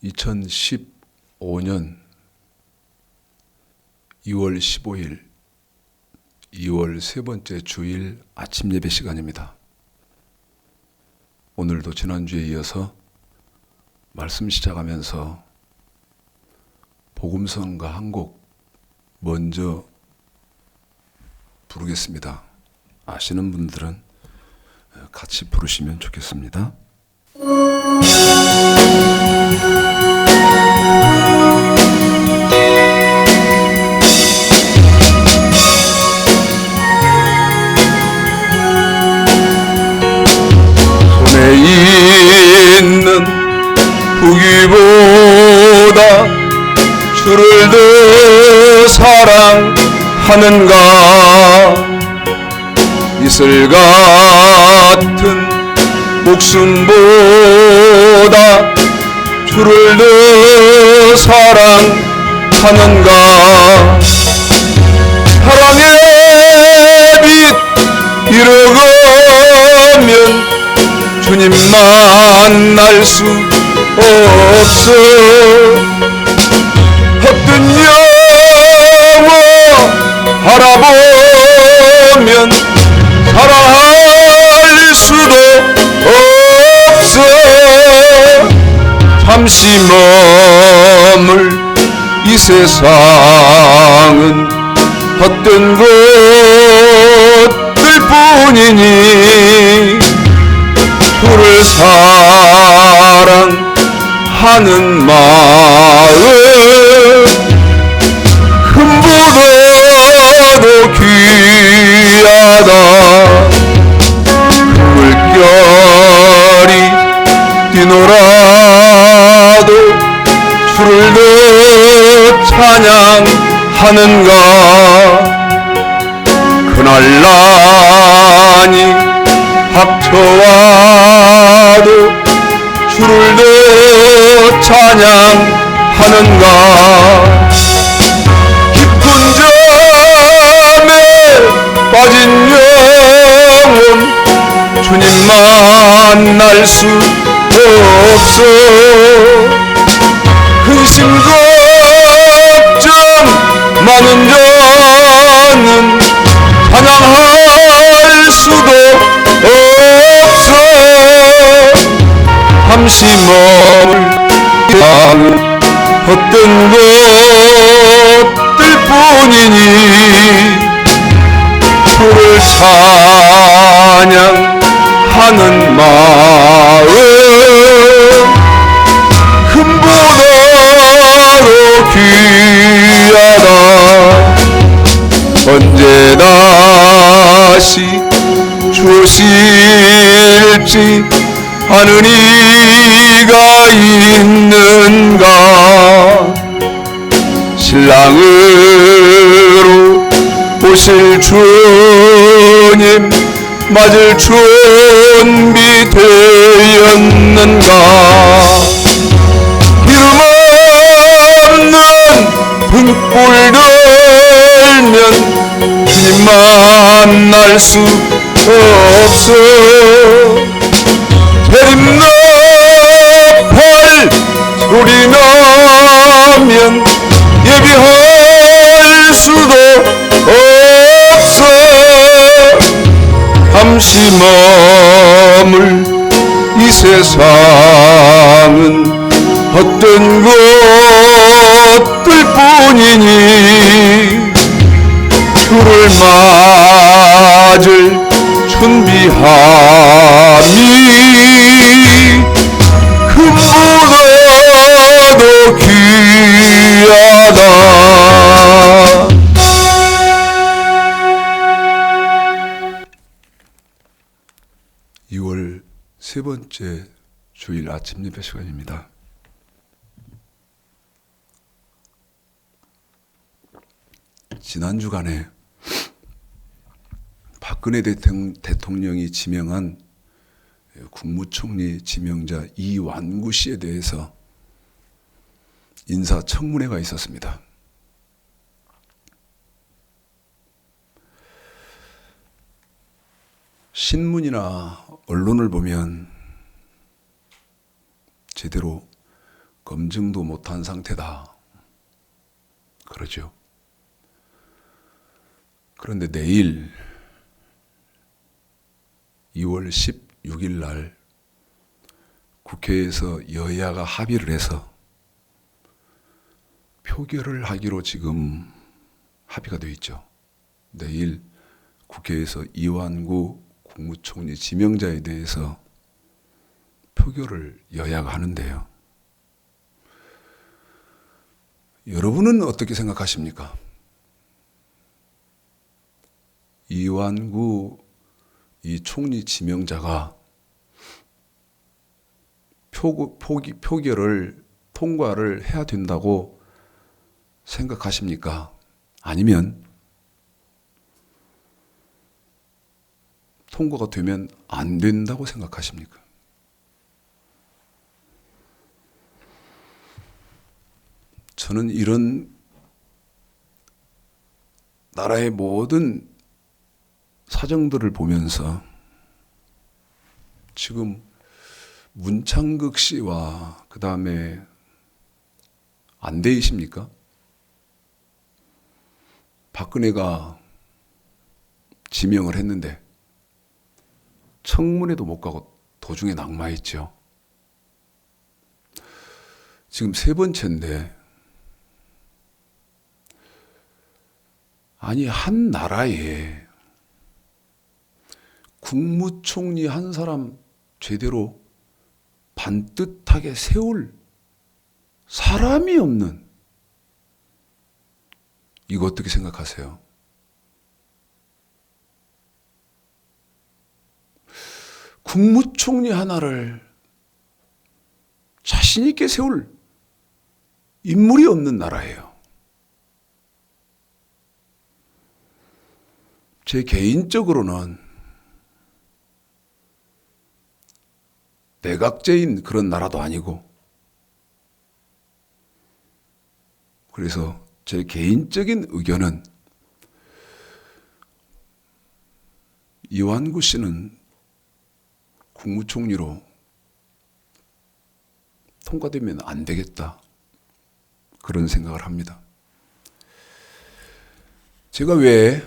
2015년 2월 15일 2월 세 번째 주일 아침 예배 시간입니다. 오늘도 지난주에 이어서 말씀 시작하면서 복음성가 한 곡 먼저 부르겠습니다. 아시는 분들은 같이 부르시면 좋겠습니다. 손에 있는 부귀보다 주를 더 사랑하는가. 이슬 같은 목숨보다 주를 더 사랑하는가. 사랑의 빛 잃어가면 주님 만날 수 없어. 헛된 영화 바라보면 살아갈 수도 없어. 잠시 머물 이 세상은 헛된 것들 뿐이니 주를 사랑하는 마음 금보다도 귀하다. 물결이 뛰놀아도 주를 더 찬양하는가. 그날 난이 닥쳐와도 주를 더 찬양하는가. 깊은 잠에 빠진 영혼 주님 만날 수 없어. 근심 걱정 많은 자는 찬양할 수도 없어. 잠시 머물 헛된 것들 뿐이니 주를 찬양하는 마음 금보다도 귀하다. 언제 다시 주실지 아는 이가 있는가. 신랑으로 오실 주님 맞을 준비되었는가. 이름 없는 등불 들면 주님 만날 수 없어. 대림나팔 소리 나면 예비할 수도 없어. 잠시 머물 이 세상은 헛된 것들 뿐이니 주를 맞을 준비함이 금보다도 귀하다. 2월 세 번째 주일 아침 예배 시간입니다. 지난 주간에 박근혜 대통령이 지명한 국무총리 지명자 이완구 씨에 대해서 인사청문회가 있었습니다. 신문이나 언론을 보면 제대로 검증도 못한 상태다. 그러죠. 그런데 내일 2월 16일 날 국회에서 여야가 합의를 해서 표결을 하기로 지금 합의가 되어 있죠. 내일 국회에서 이완구 국무총리 지명자에 대해서 표결을 여야가 하는데요. 여러분은 어떻게 생각하십니까? 이완구 이 총리 지명자가 표결을 통과를 해야 된다고 생각하십니까? 아니면 통과가 되면 안 된다고 생각하십니까? 저는 이런 나라의 모든 사정들을 보면서 지금 문창극 씨와 그 다음에 안대희십니까? 박근혜가 지명을 했는데 청문회도 못 가고 도중에 낙마했죠. 지금 세 번째인데 아니 한 나라에 국무총리 한 사람 제대로 반듯하게 세울 사람이 없는, 이거 어떻게 생각하세요? 국무총리 하나를 자신 있게 세울 인물이 없는 나라예요. 제 개인적으로는 내각제인 그런 나라도 아니고, 그래서 제 개인적인 의견은 이완구 씨는 국무총리로 통과되면 안 되겠다, 그런 생각을 합니다. 제가 왜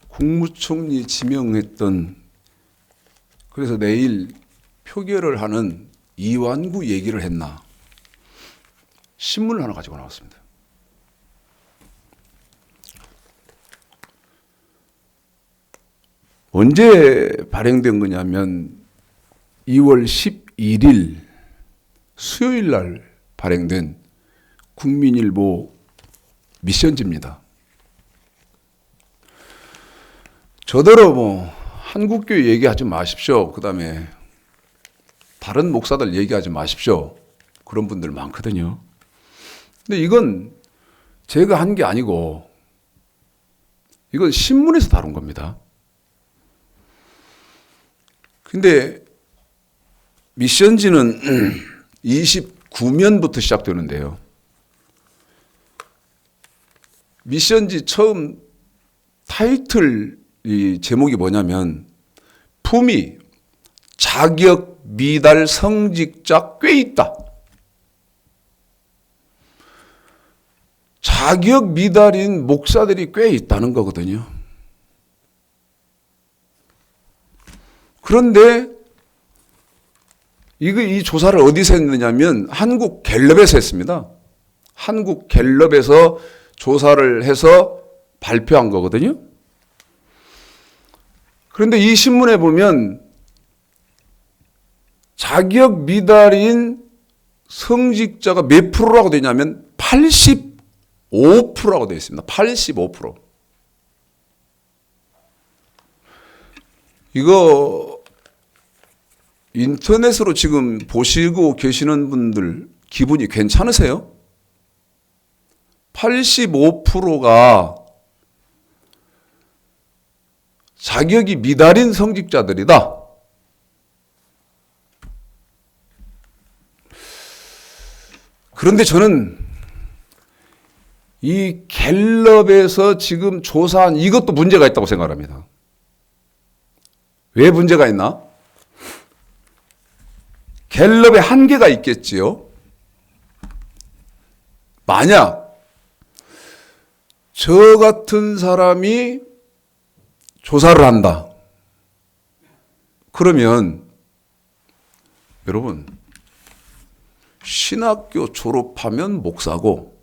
국무총리 지명했던, 그래서 내일 표결을 하는 이완구 얘기를 했나? 신문을 하나 가지고 나왔습니다. 언제 발행된 거냐면 2월 11일 수요일 날 발행된 국민일보 미션지입니다. 저더러 한국교회 얘기하지 마십시오. 그 다음에 다른 목사들 얘기하지 마십시오. 그런 분들 많거든요. 근데 이건 제가 한 게 아니고 이건 신문에서 다룬 겁니다. 근데 미션지는 29면부터 시작되는데요. 미션지 처음 타이틀 이 제목이 뭐냐면 품위, 자격 미달 성직자 꽤 있다. 자격 미달인 목사들이 꽤 있다는 거거든요. 그런데 이 조사를 어디서 했느냐면 한국 갤럽에서 했습니다. 한국 갤럽에서 조사를 해서 발표한 거거든요. 그런데 이 신문에 보면 자격 미달인 성직자가 몇 프로라고 되냐면 85%라고 되어 있습니다. 85%. 이거 인터넷으로 지금 보시고 계시는 분들 기분이 괜찮으세요? 85%가 자격이 미달인 성직자들이다. 그런데 저는 이 갤럽에서 지금 조사한 이것도 문제가 있다고 생각합니다. 왜 문제가 있나? 갤럽의 한계가 있겠지요. 만약 저 같은 사람이 조사를 한다. 그러면 여러분, 신학교 졸업하면 목사고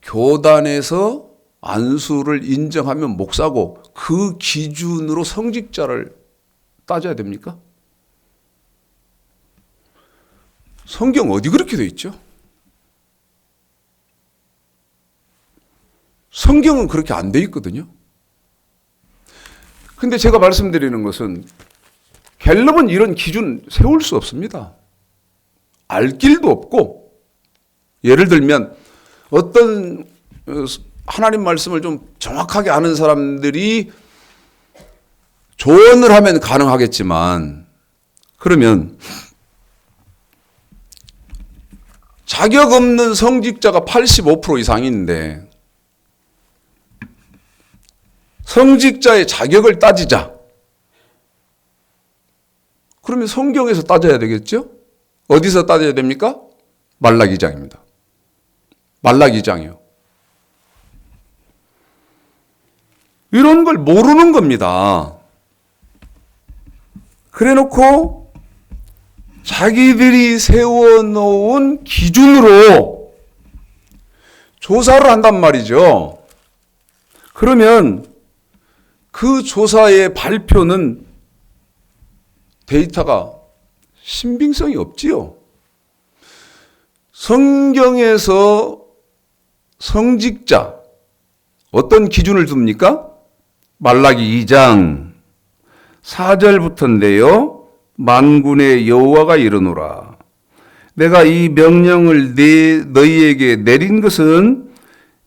교단에서 안수를 인정하면 목사고 그 기준으로 성직자를 따져야 됩니까? 성경 어디 그렇게 돼 있죠? 성경은 그렇게 안 돼 있거든요. 근데 제가 말씀드리는 것은 갤럽은 이런 기준 세울 수 없습니다. 알 길도 없고, 예를 들면 어떤 하나님 말씀을 좀 정확하게 아는 사람들이 조언을 하면 가능하겠지만, 그러면 자격 없는 성직자가 85% 이상인데 성직자의 자격을 따지자. 그러면 성경에서 따져야 되겠죠? 어디서 따져야 됩니까? 말라기 2장입니다. 말라기 2장이요. 이런 걸 모르는 겁니다. 그래 놓고 자기들이 세워놓은 기준으로 조사를 한단 말이죠. 그러면 그 조사의 발표는 데이터가 신빙성이 없지요. 성경에서 성직자 어떤 기준을 둡니까? 말라기 2장 4절부터인데요. 만군의 여호와가 이르노라. 내가 이 명령을 너희에게 내린 것은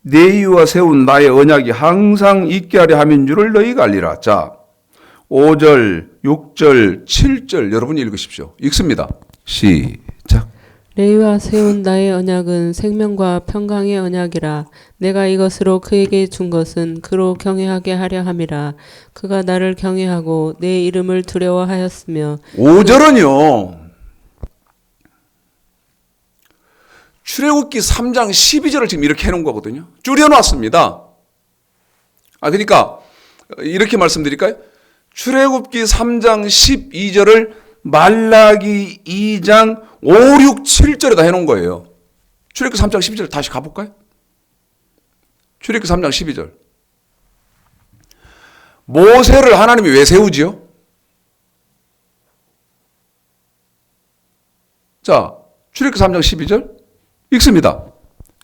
내 이와 세운 나의 언약이 항상 있게 하려 함인 줄을 너희가 알리라. 자, 5절, 6절, 7절 여러분이 읽으십시오. 읽습니다. 시작. 레위와 세운 나의 언약은 생명과 평강의 언약이라. 내가 이것으로 그에게 준 것은 그로 경외하게 하려 함이라. 그가 나를 경외하고 내 이름을 두려워하였으며. 5절은요. 출애굽기 3장 12절을 지금 이렇게 해놓은 거거든요. 줄여놨습니다. 그러니까 이렇게 말씀드릴까요? 출애굽기 3장 12절을 말라기 2장 5, 6, 7절에다 해놓은 거예요. 출애굽기 3장 12절 다시 가볼까요? 출애굽기 3장 12절. 모세를 하나님이 왜 세우지요? 자, 출애굽기 3장 12절 읽습니다.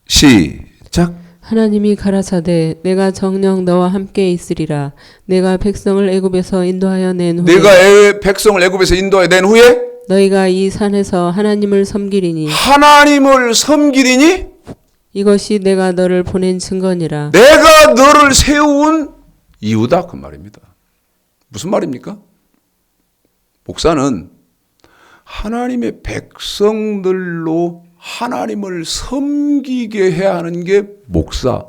시작. 하나님이 가라사대 내가 정녕 너와 함께 있으리라. 내가 백성을 애굽에서 인도하여 낸 후에 내가 백성을 애굽에서 인도하여 낸 후에 너희가 이 산에서 하나님을 섬기리니 하나님을 섬기리니 이것이 내가 너를 보낸 증거니라. 내가 너를 세운 이유다 그 말입니다. 무슨 말입니까? 목사는 하나님의 백성들로 하나님을 섬기게 해야 하는 게 목사,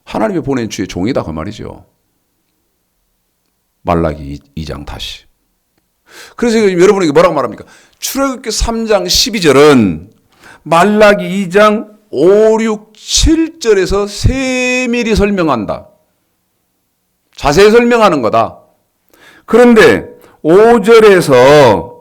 하나님이 보낸 주의 종이다 그 말이죠. 말라기 2장 다시. 그래서 여러분에게 뭐라고 말합니까? 출애굽기 3장 12절은 말라기 2장 5, 6, 7절에서 세밀히 설명한다. 자세히 설명하는 거다. 그런데 5절에서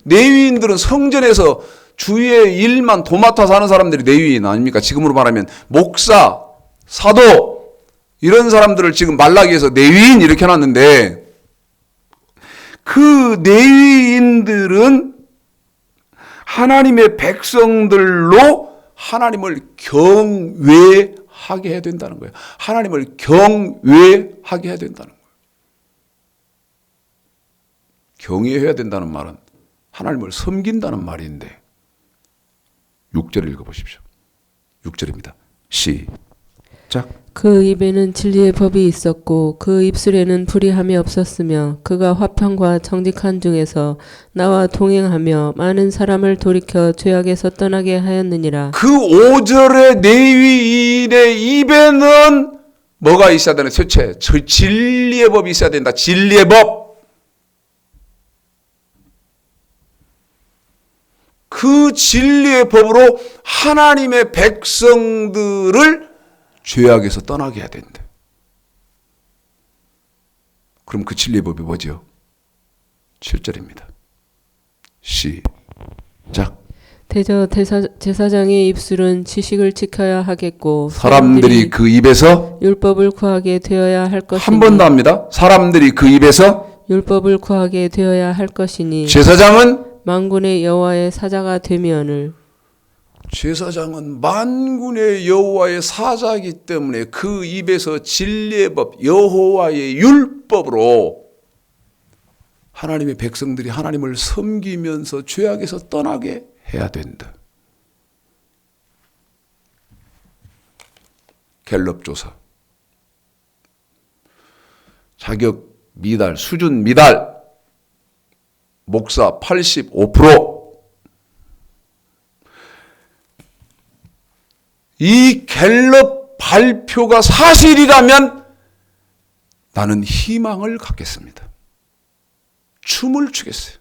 내위인들은 성전에서 주의 일만 도맡아서 하는 사람들이 내위인 아닙니까? 지금으로 말하면 목사, 사도 이런 사람들을 지금 말라기에서 내위인 이렇게 해놨는데 그 내위인들은 하나님의 백성들로 하나님을 경외하게 해야 된다는 거예요. 하나님을 경외하게 해야 된다는 거예요. 경외해야 된다는 말은 하나님을 섬긴다는 말인데 6절을 읽어보십시오. 6절입니다. 시작. 그 입에는 진리의 법이 있었고 그 입술에는 불의함이 없었으며 그가 화평과 정직한 중에서 나와 동행하며 많은 사람을 돌이켜 죄악에서 떠나게 하였느니라. 그 5절의 레위인의 입에는 뭐가 있어야 되나? 셋째, 진리의 법이 있어야 된다. 진리의 법. 그 진리의 법으로 하나님의 백성들을 죄악에서 떠나게 해야 된다. 그럼 그 진리의 법이 뭐죠? 7절입니다. 시작. 대저 제사장의 입술은 지식을 지켜야 하겠고 사람들이 그 입에서 율법을 구하게 되어야 할 것이니 한 번 더 합니다. 사람들이 그 입에서 율법을 구하게 되어야 할 것이니 제사장은 만군의 여호와의 사자가 되면을 제사장은 만군의 여호와의 사자이기 때문에 그 입에서 진리의 법 여호와의 율법으로 하나님의 백성들이 하나님을 섬기면서 죄악에서 떠나게 해야 된다. 갤럽 조사. 자격 미달, 수준 미달. 목사 85%. 이 갤럽 발표가 사실이라면 나는 희망을 갖겠습니다. 춤을 추겠어요.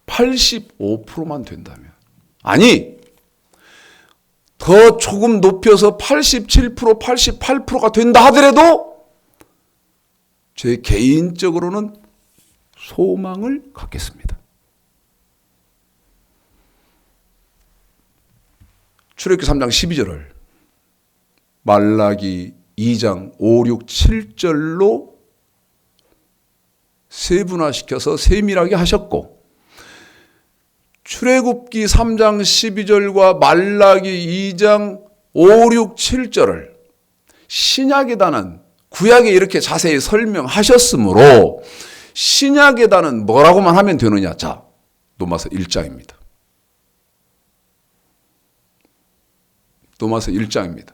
85%만 된다면. 아니, 더 조금 높여서 87%, 88%가 된다 하더라도 제 개인적으로는 소망을 갖겠습니다. 출애굽기 3장 12절을 말라기 2장 5, 6, 7절로 세분화시켜서 세밀하게 하셨고 출애굽기 3장 12절과 말라기 2장 5, 6, 7절을 신약에다는 구약에 이렇게 자세히 설명하셨으므로 신약에다는 뭐라고만 하면 되느냐? 자, 로마서 1장입니다. 로마서 1장입니다.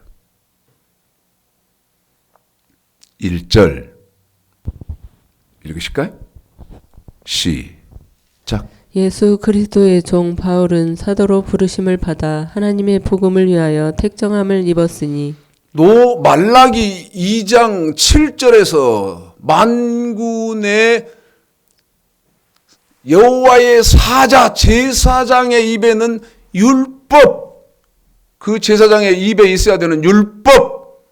1절 읽으실까요? 시작. 예수 그리스도의 종 바울은 사도로 부르심을 받아 하나님의 복음을 위하여 택정함을 입었으니 말라기 2장 7절에서 만군의 여호와의 사자 제사장의 입에는 율법, 그 제사장의 입에 있어야 되는 율법,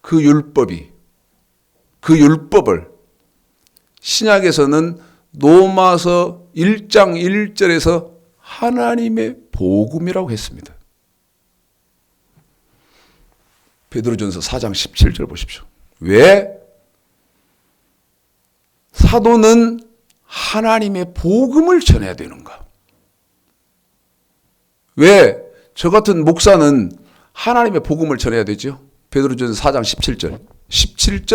그 율법을 신약에서는 로마서 1장 1절에서 하나님의 복음이라고 했습니다. 베드로전서 4장 17절 보십시오. 왜? 사도는 하나님의 복음을 전해야 되는가? 왜 저 같은 목사는 하나님의 복음을 전해야 되죠? 베드로전서 4장 17절,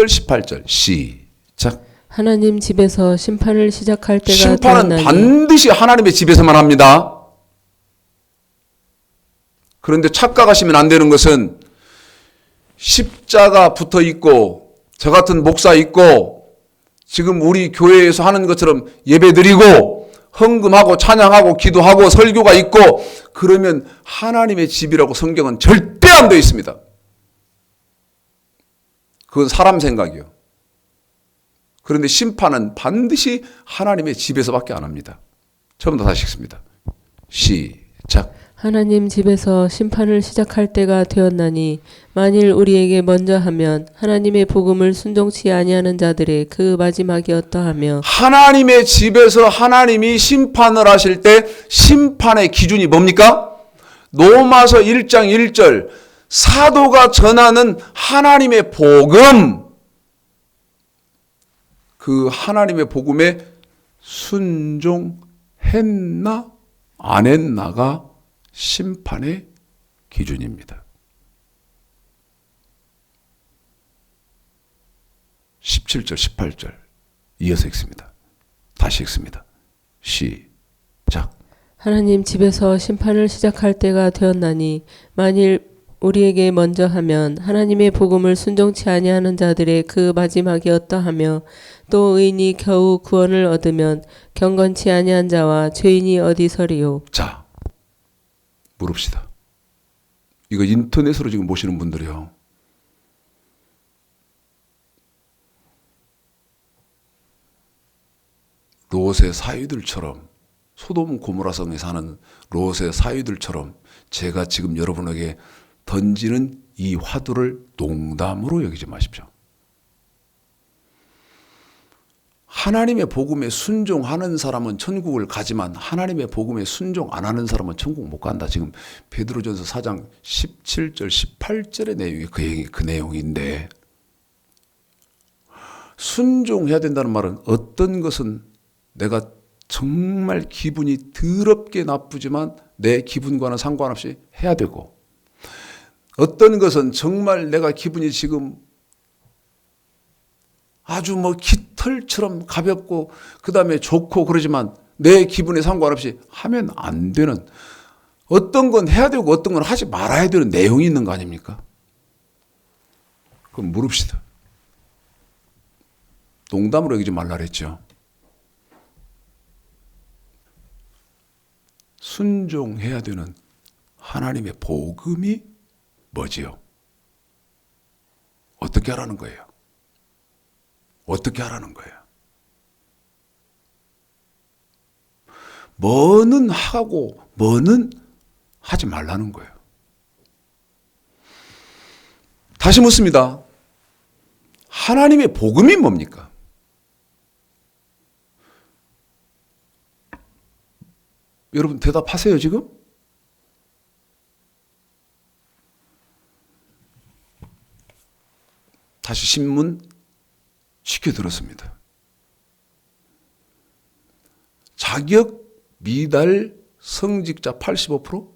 18절 시작. 하나님 집에서 심판을 시작할 때가 심판은 되었나니 반드시 하나님의 집에서만 합니다. 그런데 착각하시면 안 되는 것은 십자가 붙어 있고 저 같은 목사 있고 지금 우리 교회에서 하는 것처럼 예배 드리고 헌금하고 찬양하고 기도하고 설교가 있고 그러면 하나님의 집이라고 성경은 절대 안 되어 있습니다. 그건 사람 생각이요. 그런데 심판은 반드시 하나님의 집에서밖에 안 합니다. 처음부터 다시 읽습니다. 시작. 하나님 집에서 심판을 시작할 때가 되었나니 만일 우리에게 먼저 하면 하나님의 복음을 순종치 아니하는 자들의 그 마지막이 어떠하며 하나님의 집에서 하나님이 심판을 하실 때 심판의 기준이 뭡니까? 로마서 1장 1절 사도가 전하는 하나님의 복음, 그 하나님의 복음에 순종했나 안 했나가 심판의 기준입니다. 17절 18절 이어서 읽습니다. 다시 읽습니다. 시작. 하나님 집에서 심판을 시작할 때가 되었나니 만일 우리에게 먼저 하면 하나님의 복음을 순종치 아니하는 자들의 그 마지막이 어떠하며 또 의인이 겨우 구원을 얻으면 경건치 아니한 자와 죄인이 어디 서리요. 자, 물읍시다. 이거 인터넷으로 지금 보시는 분들이요. 롯의 사위들처럼, 소돔 고모라 성에 사는 롯의 사위들처럼 제가 지금 여러분에게 던지는 이 화두를 농담으로 여기지 마십시오. 하나님의 복음에 순종하는 사람은 천국을 가지만 하나님의 복음에 순종 안 하는 사람은 천국 못 간다. 지금 베드로전서 4장 17절 18절의 내용이 그 내용인데, 순종해야 된다는 말은 어떤 것은 내가 정말 기분이 더럽게 나쁘지만 내 기분과는 상관없이 해야 되고, 어떤 것은 정말 내가 기분이 지금 아주 깃털처럼 가볍고 그 다음에 좋고 그러지만 내 기분에 상관없이 하면 안 되는, 어떤 건 해야 되고 어떤 건 하지 말아야 되는 내용이 있는 거 아닙니까? 그럼 물읍시다. 농담으로 여기지 말라 그랬죠. 순종해야 되는 하나님의 복음이 뭐지요? 어떻게 하라는 거예요? 어떻게 하라는 거예요? 뭐는 하고 뭐는 하지 말라는 거예요. 다시 묻습니다. 하나님의 복음이 뭡니까? 여러분 대답하세요 지금? 다시 신문 시켜들었습니다. 자격 미달 성직자 85%?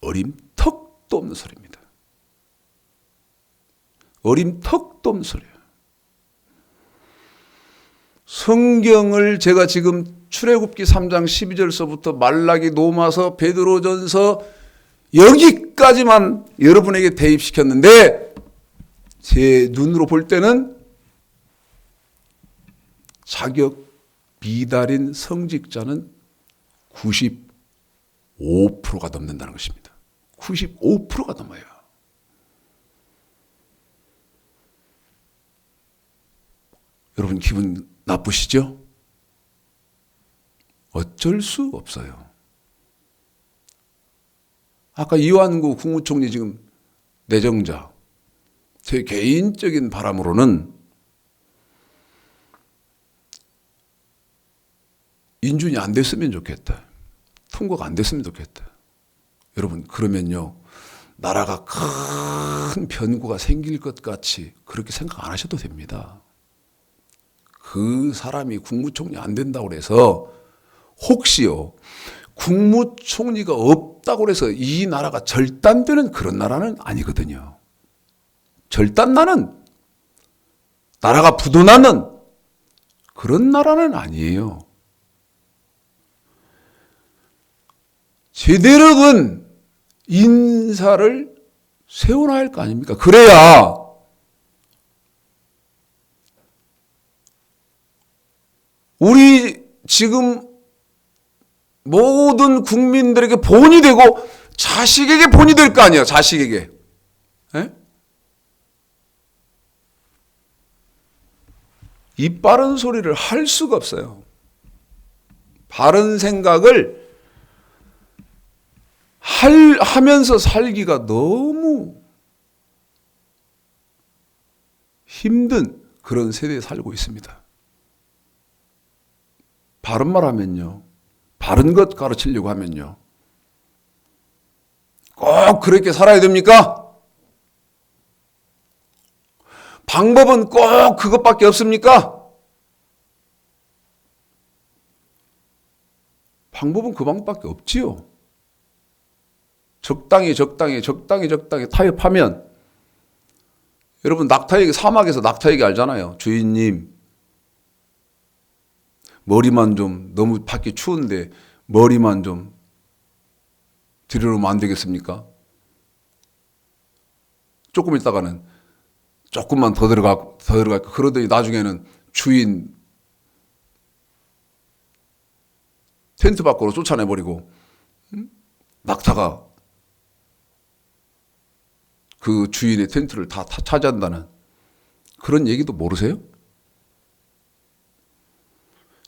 어림턱도 없는 소리입니다. 어림턱도 없는 소리예요. 성경을 제가 지금 출애굽기 3장 12절서부터 말라기 로마서 베드로전서 여기까지만 여러분에게 대입시켰는데 제 눈으로 볼 때는 자격 미달인 성직자는 95%가 넘는다는 것입니다. 95%가 넘어요. 여러분 기분 나쁘시죠? 어쩔 수 없어요. 아까 이완구 국무총리 지금 내정자, 제 개인적인 바람으로는 인준이 안 됐으면 좋겠다. 통과가 안 됐으면 좋겠다. 여러분 그러면요, 나라가 큰 변고가 생길 것 같이 그렇게 생각 안 하셔도 됩니다. 그 사람이 국무총리 안 된다고 해서 혹시요 국무총리가 없다고 해서 이 나라가 절단되는 그런 나라는 아니거든요. 절단나는, 나라가 부도나는 그런 나라는 아니에요. 제대로 된 인사를 세워놔야 할 거 아닙니까? 그래야 우리 지금 모든 국민들에게 본이 되고 자식에게 본이 될 거 아니에요. 자식에게. 에? 이 바른 소리를 할 수가 없어요. 바른 생각을 하면서 살기가 너무 힘든 그런 세대에 살고 있습니다. 바른 말 하면요, 바른 것 가르치려고 하면요, 꼭 그렇게 살아야 됩니까? 방법은 꼭 그것밖에 없습니까? 방법은 그 방법밖에 없지요. 적당히 타협하면, 여러분 낙타얘기, 사막에서 낙타얘기 알잖아요. 주인님, 머리만 좀, 너무 밖이 추운데 머리만 좀 들여놓으면 안 되겠습니까? 조금 있다가는 조금만 더 들어갈까. 그러더니 나중에는 주인 텐트 밖으로 쫓아내버리고, 낙타가 그 주인의 텐트를 다 차지한다는 그런 얘기도 모르세요?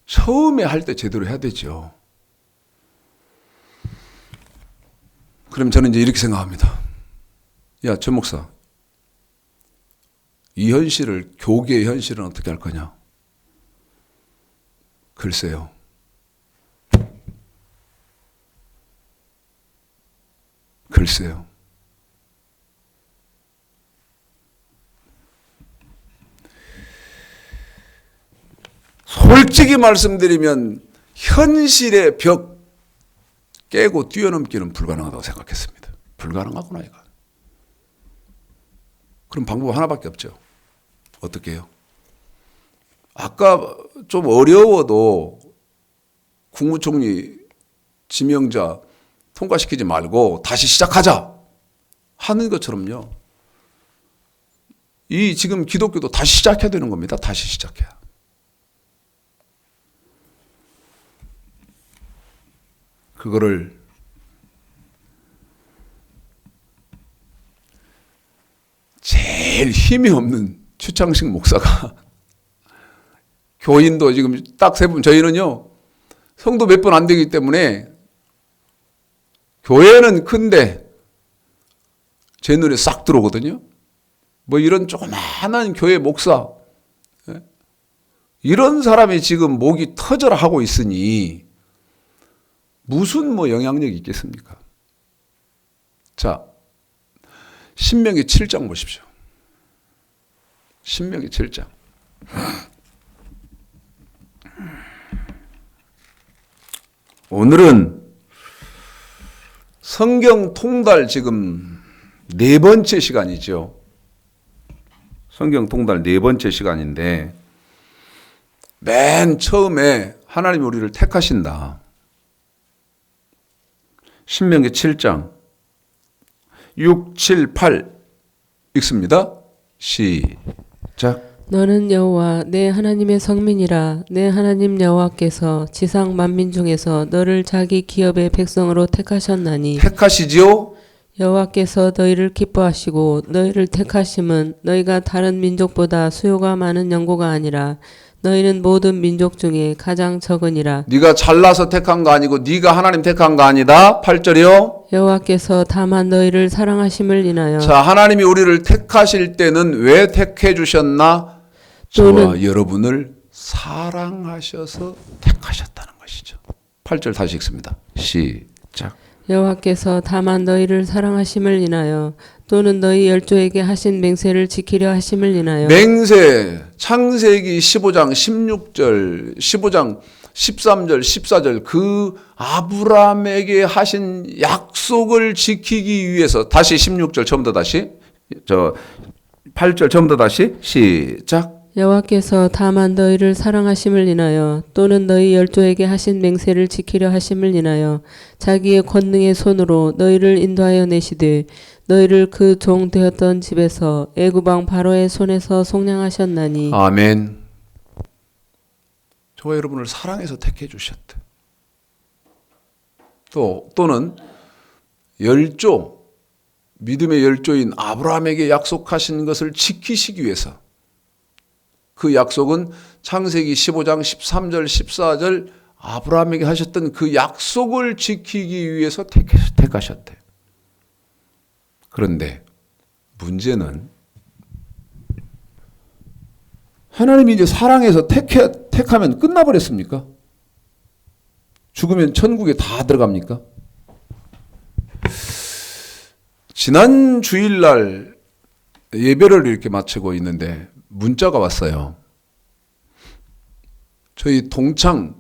처음에 할 때 제대로 해야 되죠. 그럼 저는 이제 이렇게 생각합니다. 야, 전 목사, 이 현실을, 교계의 현실은 어떻게 할 거냐? 글쎄요. 글쎄요. 솔직히 말씀드리면 현실의 벽 깨고 뛰어넘기는 불가능하다고 생각했습니다. 불가능하구나 이거. 그럼 방법 하나밖에 없죠. 어떻게 해요? 아까 좀 어려워도 국무총리 지명자 통과시키지 말고 다시 시작하자 하는 것처럼요. 이 지금 기독교도 다시 시작해야 되는 겁니다. 다시 시작해야. 그거를 제일 힘이 없는 추창식 목사가 교인도 지금 딱 세 분, 저희는요 성도 몇 분 안 되기 때문에 교회는 큰데 제 눈에 싹 들어오거든요. 뭐 이런 조그마한 교회 목사, 이런 사람이 지금 목이 터져라 하고 있으니 무슨 뭐 영향력이 있겠습니까? 자, 신명기 7장 보십시오. 신명기 7장. 오늘은 성경 통달 지금 4번째 시간이죠. 성경 통달 4번째 시간인데 맨 처음에 하나님이 우리를 택하신다. 신명기 7장 6, 7, 8 읽습니다. 시작. 너는 여호와 내 하나님의 성민이라. 내 하나님 여호와께서 지상 만민 중에서 너를 자기 기업의 백성으로 택하셨나니 택하시지요? 여호와께서 너희를 기뻐하시고 너희를 택하심은 너희가 다른 민족보다 수요가 많은 연고가 아니라 너희는 모든 민족 중에 가장 적으니라. 네가 잘나서 택한 거 아니고 네가 하나님 택한 거 아니다. 8절이요. 여호와께서 다만 너희를 사랑하심을 인하여. 자, 하나님이 우리를 택하실 때는 왜 택해 주셨나? 저와 여러분을 사랑하셔서 택하셨다는 것이죠. 8절 다시 읽습니다. 시작. 여호와께서 다만 너희를 사랑하심을 인하여 또는 너희 열조에게 하신 맹세를 지키려 하심을 인하여. 맹세, 창세기 15장 16절, 15장 13절, 14절 그 아브라함에게 하신 약속을 지키기 위해서. 다시 16절 처음부터 다시. 8절 처음부터 다시. 시작. 여호와께서 다만 너희를 사랑하심을 인하여 또는 너희 열조에게 하신 맹세를 지키려 하심을 인하여 자기의 권능의 손으로 너희를 인도하여 내시되 너희를 그 종 되었던 집에서 애굽 왕 바로의 손에서 속량하셨나니. 아멘. 저와 여러분을 사랑해서 택해 주셨대. 또는 열조, 믿음의 열조인 아브라함에게 약속하신 것을 지키시기 위해서. 그 약속은 창세기 15장 13절 14절 아브라함에게 하셨던 그 약속을 지키기 위해서 택하셨대. 그런데 문제는 하나님이 이제 사랑해서 택하면 끝나버렸습니까? 죽으면 천국에 다 들어갑니까? 지난 주일날 예배를 이렇게 마치고 있는데 문자가 왔어요. 저희 동창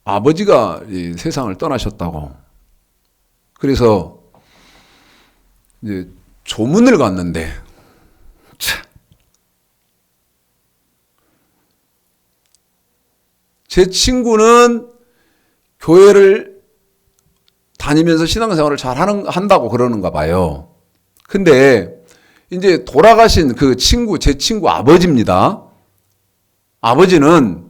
아버지가 이 세상을 떠나셨다고. 그래서 이제 조문을 갔는데 제 친구는 교회를 다니면서 신앙생활을 잘 한다고 그러는가 봐요. 근데 이제 돌아가신 그 친구, 제 친구 아버지입니다. 아버지는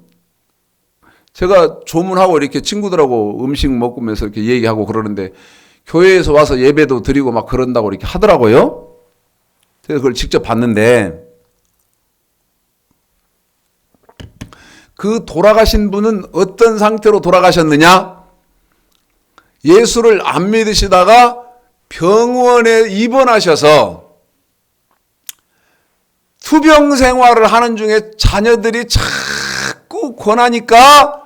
제가 조문하고 이렇게 친구들하고 음식 먹으면서 이렇게 얘기하고 그러는데 교회에서 와서 예배도 드리고 막 그런다고 이렇게 하더라고요. 제가 그걸 직접 봤는데 그 돌아가신 분은 어떤 상태로 돌아가셨느냐? 예수를 안 믿으시다가 병원에 입원하셔서 투병 생활을 하는 중에 자녀들이 자꾸 권하니까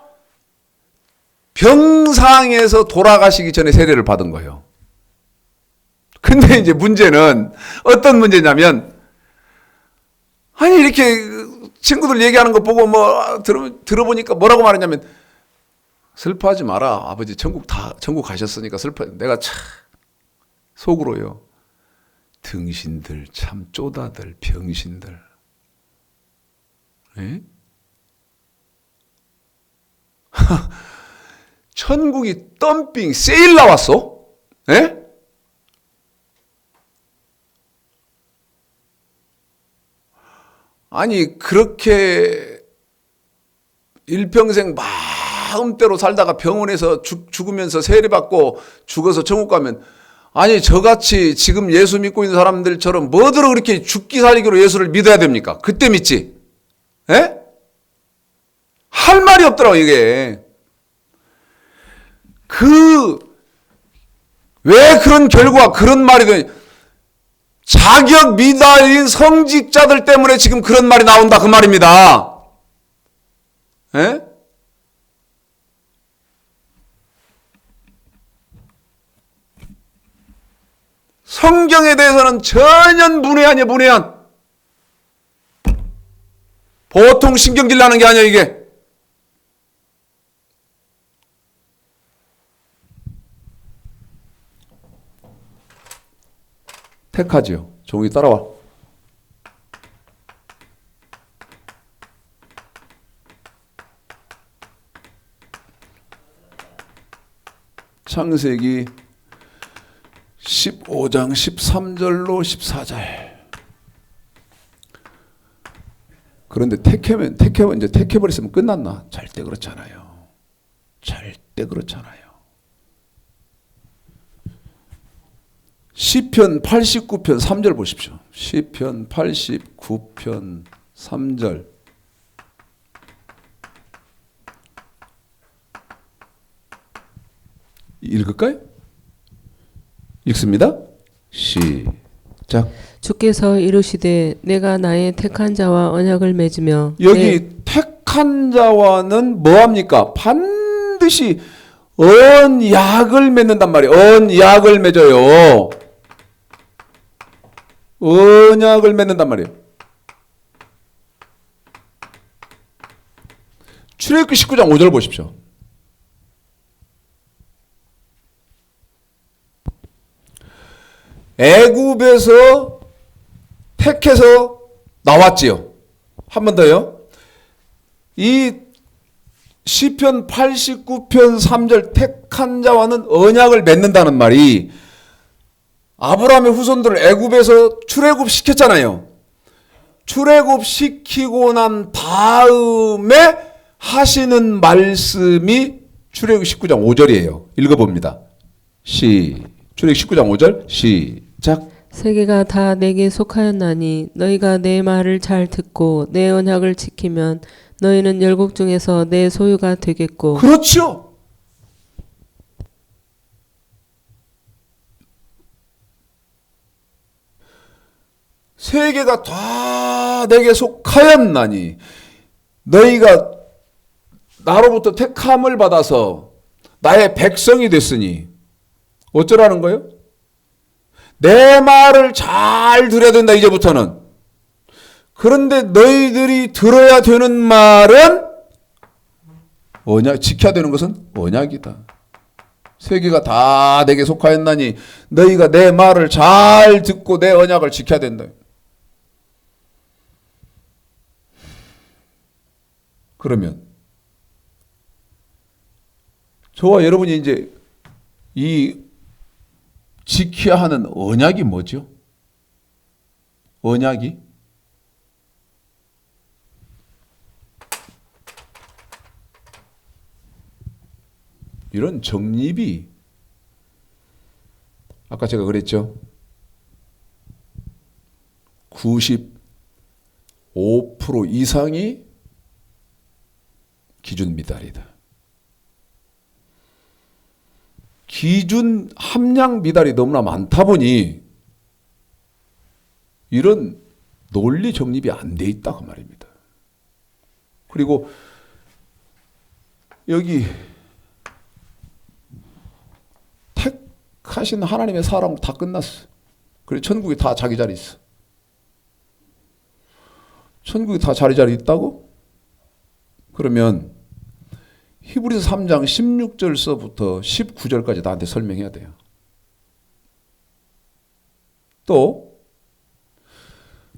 병상에서 돌아가시기 전에 세례를 받은 거예요. 근데 이제 문제는 어떤 문제냐면, 아니 이렇게 친구들 얘기하는 거 보고 뭐 들어보니까 뭐라고 말했냐면, 슬퍼하지 마라. 아버지 천국 가셨으니까 내가 참 속으로요. 등신들 참 쪼다들 병신들. 에? 천국이 덤핑 세일 나왔어? 에? 아니 그렇게 일평생 마음대로 살다가 병원에서 죽으면서 세례받고 죽어서 천국 가면, 아니 저같이 지금 예수 믿고 있는 사람들처럼 뭐들어 그렇게 죽기 살기로 예수를 믿어야 됩니까? 그때 믿지? 에? 할 말이 없더라고 이게. 왜 그런 결과 그런 말이 되냐? 자격 미달인 성직자들 때문에 지금 그런 말이 나온다 그 말입니다. 에? 성경에 대해서는 전혀 문외한이야, 문외한. 보통 신경질 나는 게 아니야, 이게. 택하지요. 종이 따라와. 창세기 15장 13절로 14절. 그런데 택해면 이제 택해버렸으면 끝났나? 절대 그렇잖아요. 절대 그렇잖아요. 시편 89편 3절 보십시오. 시편 89편 3절. 읽을까요? 읽습니다. 시작. 주께서 이르시되 내가 나의 택한 자와 언약을 맺으며 여기 택한 자와는 뭐합니까? 반드시 언약을 맺는단 말이에요. 언약을 맺어요. 언약을 맺는단 말이에요. 출애굽기 19장 5절 보십시오. 애굽에서 택해서 나왔지요. 한 번 더요. 이 시편 89편 3절 택한 자와는 언약을 맺는다는 말이 아브라함의 후손들을 애굽에서 출애굽 시켰잖아요. 출애굽 시키고 난 다음에 하시는 말씀이 출애굽 19장 5절이에요. 읽어봅니다. 출애굽 19장 5절 시작. 세계가 다 내게 속하였나니 너희가 내 말을 잘 듣고 내 언약을 지키면 너희는 열국 중에서 내 소유가 되겠고. 그렇죠. 세계가 다 내게 속하였나니 너희가 나로부터 택함을 받아서 나의 백성이 됐으니 어쩌라는 거예요? 내 말을 잘 들어야 된다 이제부터는. 그런데 너희들이 들어야 되는 말은 언약, 지켜야 되는 것은 언약이다. 세계가 다 내게 속하였나니 너희가 내 말을 잘 듣고 내 언약을 지켜야 된다. 그러면 저와 여러분이 이제 이 지켜야 하는 언약이 뭐죠? 언약이 이런 정립이 아까 제가 그랬죠. 95% 이상이 기준 미달이다. 기준 함량 미달이 너무나 많다 보니 이런 논리 정립이 안 돼 있다 그 말입니다. 그리고 여기 택하신 하나님의 사람 다 끝났어. 그래 천국이 다 자기 자리 있어. 천국이 다 자리 있다고? 그러면 히브리서 3장 16절서부터 19절까지 나한테 설명해야 돼요. 또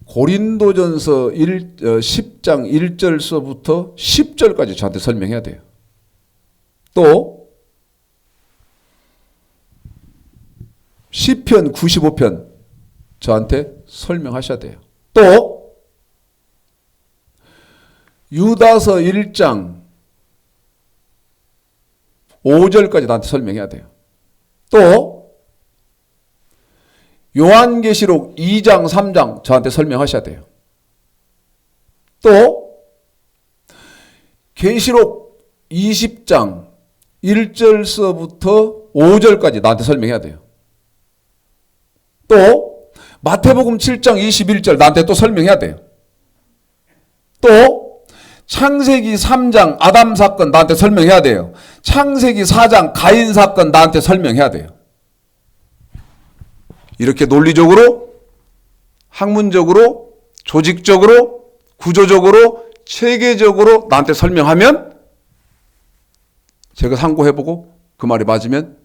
고린도전서 10장 1절서부터 10절까지 저한테 설명해야 돼요. 또 시편 95편 저한테 설명하셔야 돼요. 또 유다서 1장 5절까지 나한테 설명해야 돼요. 또 요한계시록 2장 3장 저한테 설명하셔야 돼요. 또 계시록 20장 1절서부터 5절까지 나한테 설명해야 돼요. 또 마태복음 7장 21절 나한테 또 설명해야 돼요. 또 창세기 3장 아담 사건 나한테 설명해야 돼요. 창세기 4장 가인 사건 나한테 설명해야 돼요. 이렇게 논리적으로, 학문적으로, 조직적으로, 구조적으로, 체계적으로 나한테 설명하면 제가 상고해보고 그 말이 맞으면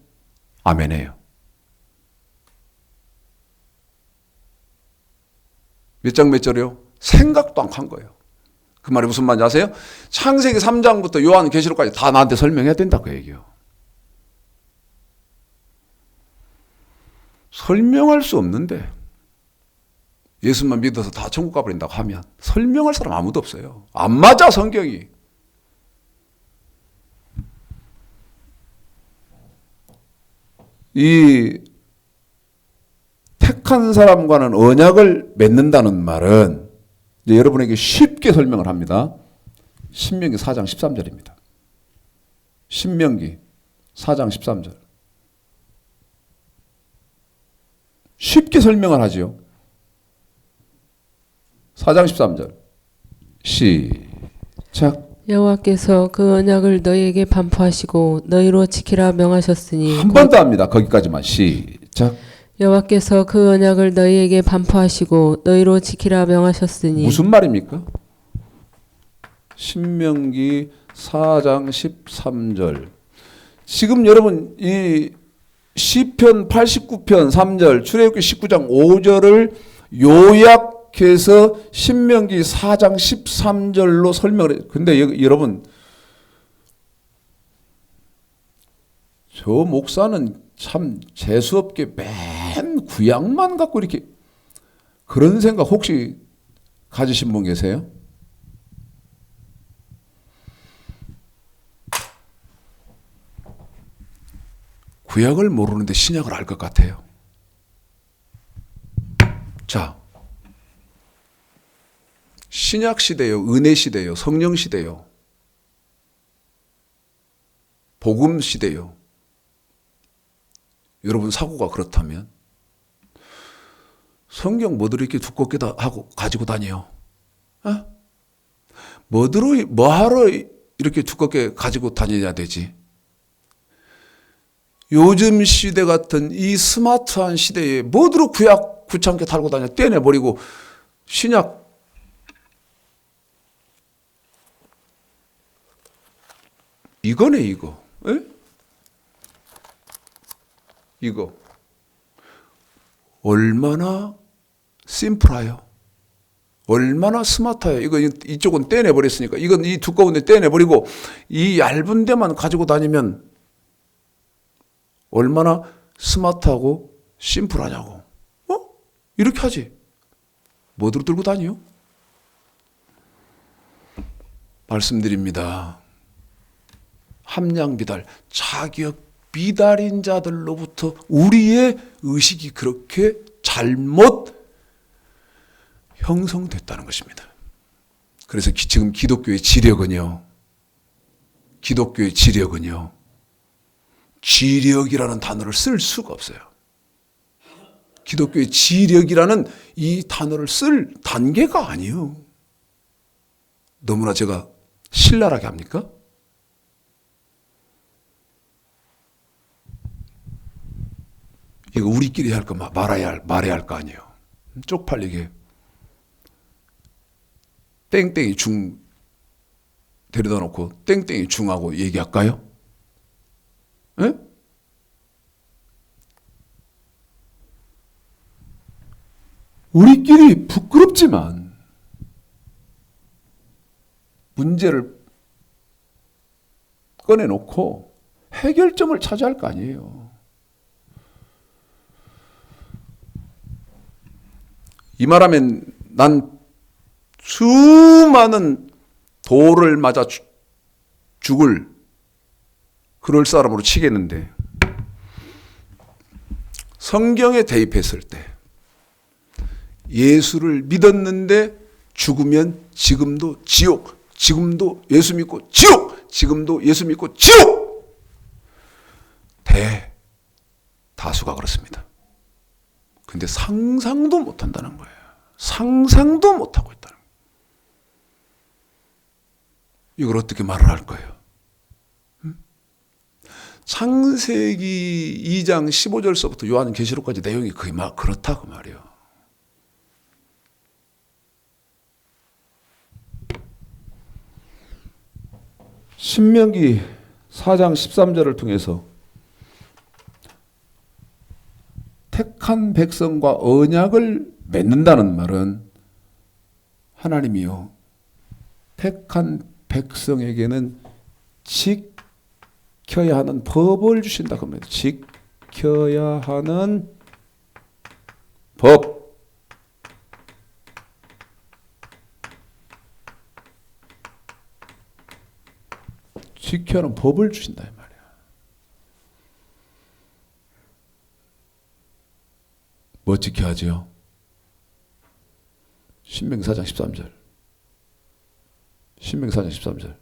아멘해요. 몇 장 몇 절이요? 생각도 안 한 거예요. 그 말이 무슨 말인지 아세요? 창세기 3장부터 요한계시록까지 다 나한테 설명해야 된다 그 얘기예요. 설명할 수 없는데 예수만 믿어서 다 천국 가버린다고 하면 설명할 사람 아무도 없어요. 안 맞아 성경이. 이 택한 사람과는 언약을 맺는다는 말은 이제 여러분에게 쉽게 설명을 합니다. 신명기 4장 13절입니다. 신명기 4장 13절. 쉽게 설명을 하지요. 4장 13절. 시작. 여호와께서 그 언약을 너희에게 반포하시고 너희로 지키라 명하셨으니 한 번 더 합니다. 거기까지만. 시작. 여호와께서 그 언약을 너희에게 반포하시고 너희로 지키라 명하셨으니 무슨 말입니까? 신명기 4장 13절. 지금 여러분 이 시편 89편 3절, 출애굽기 19장 5절을 요약해서 신명기 4장 13절로 설명을 해요. 근데 여러분 저 목사는 참 재수없게 맨 구약만 갖고 이렇게 그런 생각 혹시 가지신 분 계세요? 구약을 모르는데 신약을 알 것 같아요. 자, 신약 시대요, 은혜 시대요, 성령 시대요, 복음 시대요. 여러분 사고가 그렇다면 성경 뭐들을 이렇게 두껍게 하고 가지고 다녀요? 어? 뭐하러 이렇게 두껍게 가지고 다녀야 되지? 요즘 시대 같은 이 스마트한 시대에 뭐들을 구약 귀찮게 달고 다녀 떼내버리고 신약 이거네 이거. 에? 이거 얼마나 심플해요. 얼마나 스마트해요. 이거 이쪽은 떼내버렸으니까 이건 이 두꺼운 데 떼내버리고 이 얇은 데만 가지고 다니면 얼마나 스마트하고 심플하냐고. 이렇게 하지. 뭐들을 들고 다니요? 말씀드립니다. 함량 비달, 자격 비달인 자들로부터 우리의 의식이 그렇게 잘못 형성됐다는 것입니다. 그래서 지금 기독교의 지력은요, 기독교의 지력은요, 지력이라는 단어를 쓸 수가 없어요. 기독교의 지력이라는 이 단어를 쓸 단계가 아니에요. 너무나 제가 신랄하게 합니까? 이거 우리끼리 할까 말해야 할 거 아니에요. 쪽팔리게 땡땡이 중 데려다 놓고 땡땡이 중하고 얘기할까요? 에? 우리끼리 부끄럽지만 문제를 꺼내놓고 해결점을 찾아야 할 거 아니에요. 이 말하면 난 수많은 돌을 맞아 죽을 그럴 사람으로 치겠는데, 성경에 대입했을 때 예수를 믿었는데 죽으면 지금도 지옥, 지금도 예수 믿고 지옥, 지금도 예수 믿고 지옥! 대다수가 그렇습니다. 근데 상상도 못한다는 거예요. 상상도 못하고 있다는 거예요. 이걸 어떻게 말을 할 거예요? 창세기 2장 15절서부터 요한계시록까지 내용이 거의 막 그렇다 그 말이에요. 신명기 4장 13절을 통해서 택한 백성과 언약을 맺는다는 말은 하나님이요, 택한 백성에게는 지켜야 하는 법을 주신다 그 말이에요. 지켜야 하는 법. 지켜야 하는 법을 주신다 이 말이에요. 뭐 지켜야죠? 신명기 4장 13절. 신명기 4장 13절.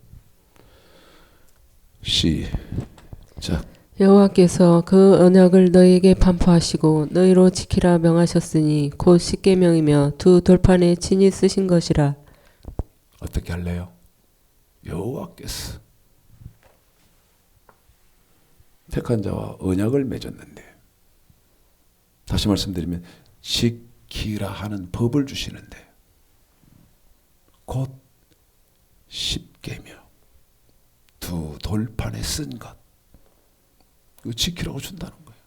시작. 여호와께서 그 언약을 너희에게 반포하시고 너희로 지키라 명하셨으니 곧 십계명이며 두 돌판에 친히 쓰신 것이라. 어떻게 할래요? 여호와께서 택한 자와 언약을 맺었는데, 다시 말씀드리면 지키라 하는 법을 주시는데 곧 십계명, 두 돌판에 쓴 것, 이거 지키라고 준다는 거예요.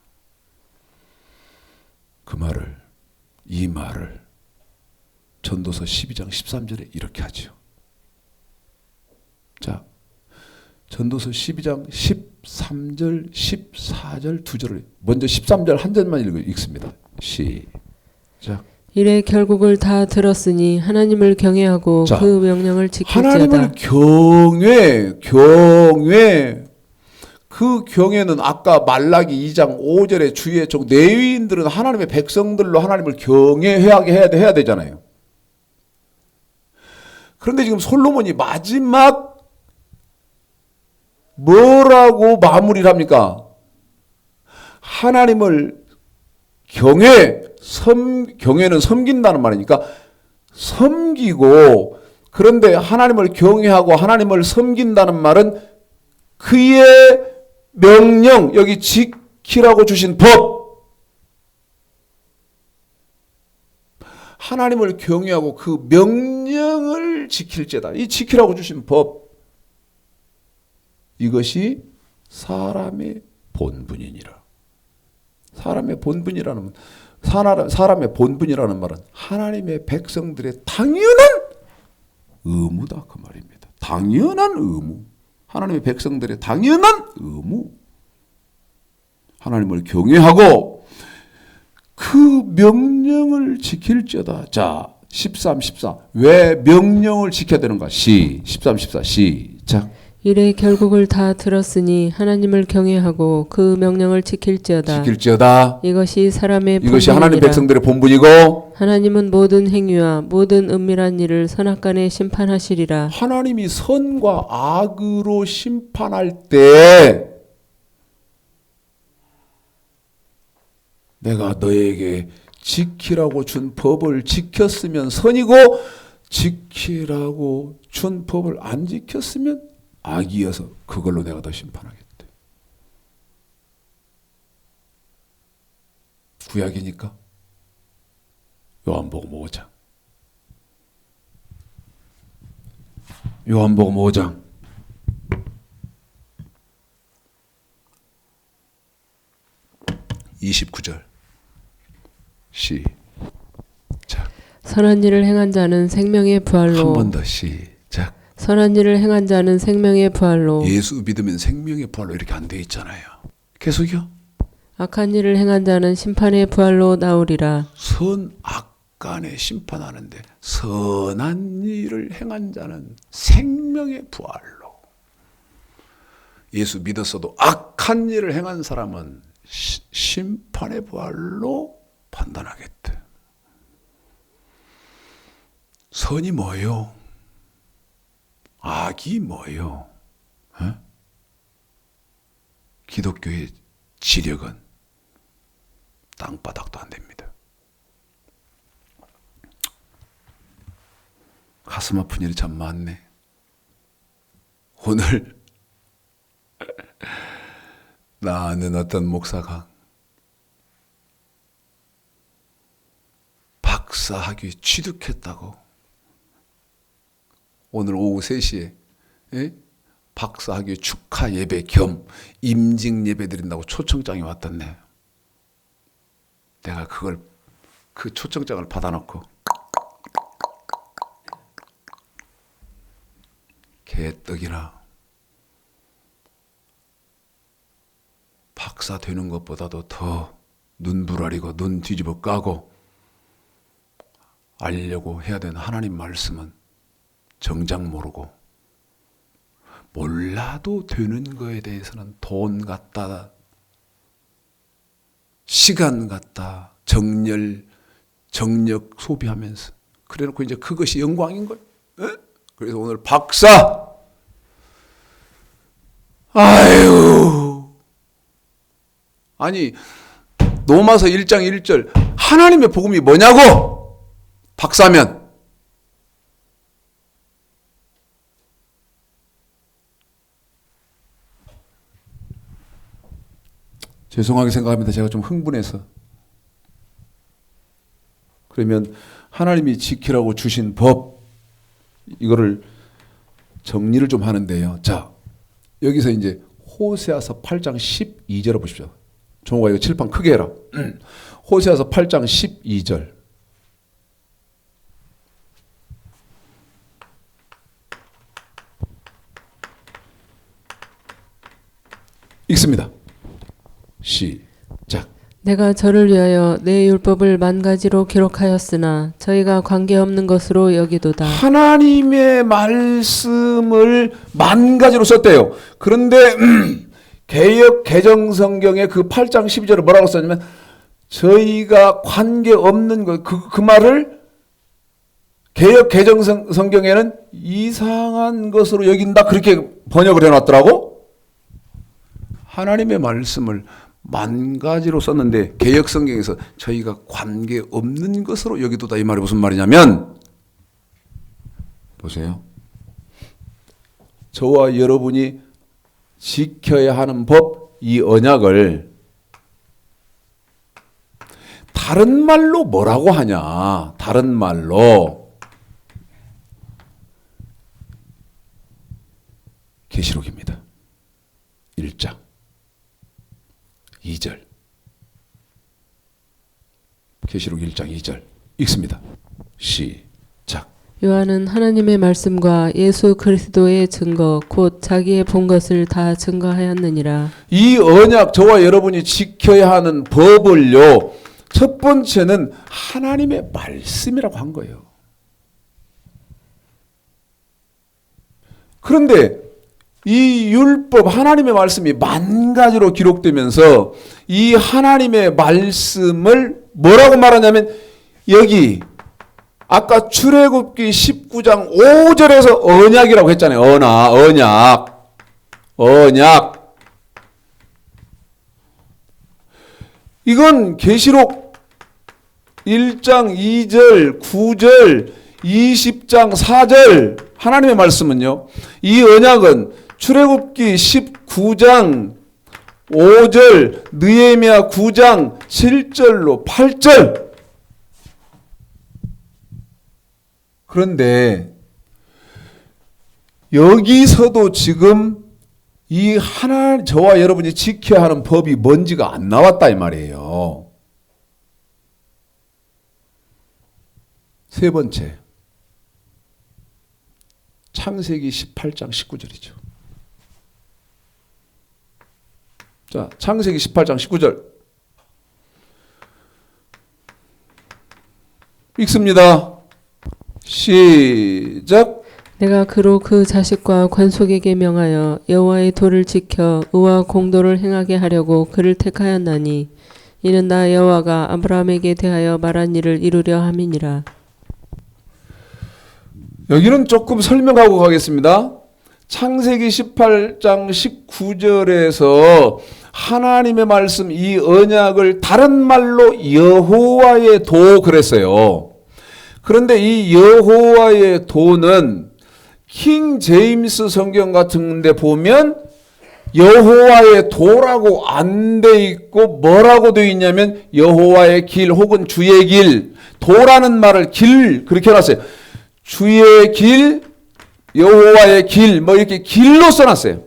그 말을, 이 말을 전도서 12장 13절에 이렇게 하죠. 자, 전도서 12장 13절, 14절 두 절을, 먼저 13절 한 절만 읽습니다. 시작. 이래 결국을 다 들었으니 하나님을 경외하고 자, 그 명령을 지킬지어다. 하나님을 경외. 그 경외는 아까 말라기 2장 5절에 주의 종 레위인들은 하나님의 백성들로 하나님을 경외하게 해야 되잖아요. 그런데 지금 솔로몬이 마지막 뭐라고 마무리를 합니까? 하나님을 경외는 섬긴다는 말이니까 섬기고, 그런데 하나님을 경외하고 하나님을 섬긴다는 말은 그의 명령, 여기 지키라고 주신 법, 하나님을 경외하고 그 명령을 지킬지어다. 이 지키라고 주신 법, 이것이 사람의 본분이니라. 사람의 본분이라는 말은 하나님의 백성들의 당연한 의무다 그 말입니다. 당연한 의무. 하나님의 백성들의 당연한 의무. 하나님을 경외하고 그 명령을 지킬지어다. 자, 13, 14. 왜 명령을 지켜야 되는가? 13, 14 시작. 이래 결국을 다 들었으니 하나님을 경외하고 그 명령을 지킬지어다. 이것이 사람의 이것이 하나님 본분이니라. 백성들의 본분이고 하나님은 모든 행위와 모든 은밀한 일을 선악간에 심판하시리라. 하나님이 선과 악으로 심판할 때 내가 너에게 지키라고 준 법을 지켰으면 선이고 지키라고 준 법을 안 지켰으면 악이어서 그걸로 내가 더 심판하겠대. 구약이니까 요한복음 5장. 요한복음 5장 29절 시작. 선한 일을 행한 자는 생명의 부활로. 한 번 더 시작. 선한 일을 행한 자는 생명의 부활로. 예수 믿으면 생명의 부활로 이렇게 안 돼 있잖아요. 계속요. 악한 일을 행한 자는 심판의 부활로 나오리라. 선악 간에 심판하는데 선한 일을 행한 자는 생명의 부활로. 예수 믿었어도 악한 일을 행한 사람은 심판의 부활로 판단하겠대. 선이 뭐예요? 악이 뭐예요? 에? 기독교의 지력은 땅바닥도 안 됩니다. 가슴 아픈 일이 참 많네. 오늘 나 아는 어떤 목사가 박사학위 취득했다고 오늘 오후 3시에 박사학위 축하 예배 겸 임직 예배 드린다고 초청장이 왔던데 내가 그 초청장을 받아놓고 개떡이나 박사 되는 것보다도 더 눈부라리고 눈 뒤집어 까고 알려고 해야 되는 하나님 말씀은 정작 모르고 몰라도 되는 거에 대해서는 돈 같다, 시간 같다, 정력 소비하면서 그래놓고 이제 그것이 영광인 거예요. 그래서 오늘 박사! 아유! 아니, 로마서 1장 1절 하나님의 복음이 뭐냐고! 박사면! 죄송하게 생각합니다. 제가 좀 흥분해서. 그러면 하나님이 지키라고 주신 법, 이거를 정리를 좀 하는데요. 자, 여기서 이제 호세아서 8장 12절을 보십시오. 종호가 이거 칠판 크게 해라. 호세아서 8장 12절. 읽습니다. 시작. 내가 저를 위하여 내 율법을 만 가지로 기록하였으나 저희가 관계없는 것으로 여기도다. 하나님의 말씀을 만 가지로 썼대요. 그런데 개역 개정 성경의 그 8장 12절을 뭐라고 썼냐면 저희가 관계없는 것, 그 말을 개역 개정 성경에는 이상한 것으로 여긴다 그렇게 번역을 해놨더라고. 하나님의 말씀을 만 가지로 썼는데 개역 성경에서 저희가 관계없는 것으로 여기도다 이 말이 무슨 말이냐면 보세요. 저와 여러분이 지켜야 하는 법, 이 언약을 다른 말로 뭐라고 하냐? 다른 말로 계시록입니다. 1장 2절. 계시록 1장 2절 읽습니다. 시작. 요한은 하나님의 말씀과 예수 그리스도의 증거 곧 자기의 본 것을 다 증거하였느니라. 이 언약 저와 여러분이 지켜야 하는 법을요. 첫 번째는 하나님의 말씀이라고 한 거예요. 그런데 이 율법 하나님의 말씀이 만 가지로 기록되면서 이 하나님의 말씀을 뭐라고 말하냐면 여기 아까 출애굽기 19장 5절에서 언약이라고 했잖아요. 언약. 이건 계시록 1장 2절, 9절, 20장 4절 하나님의 말씀은요. 이 언약은 출애굽기 19장 5절, 느헤미야 9장 7절로 8절. 그런데 여기서도 지금 이 하나 저와 여러분이 지켜야 하는 법이 뭔지가 안 나왔다 이 말이에요. 세 번째, 창세기 18장 19절이죠. 자, 창세기 18장 19절 읽습니다. 시작. 내가 그로 그 자식과 관속에게 명하여 여호와의 도를 지켜 의와 공도를 행하게 하려고 그를 택하였나니 이는 나 여호와가 아브라함에게 대하여 말한 일을 이루려 함이니라. 여기는 조금 설명하고 가겠습니다. 창세기 18장 19절에서 하나님의 말씀 이 언약을 다른 말로 여호와의 도 그랬어요. 그런데 이 여호와의 도는 킹 제임스 성경 같은 데 보면 여호와의 도라고 안 돼 있고 뭐라고 돼 있냐면 여호와의 길 혹은 주의 길, 도라는 말을 길 그렇게 해놨어요. 주의 길, 여호와의 길, 뭐 이렇게 길로 써놨어요.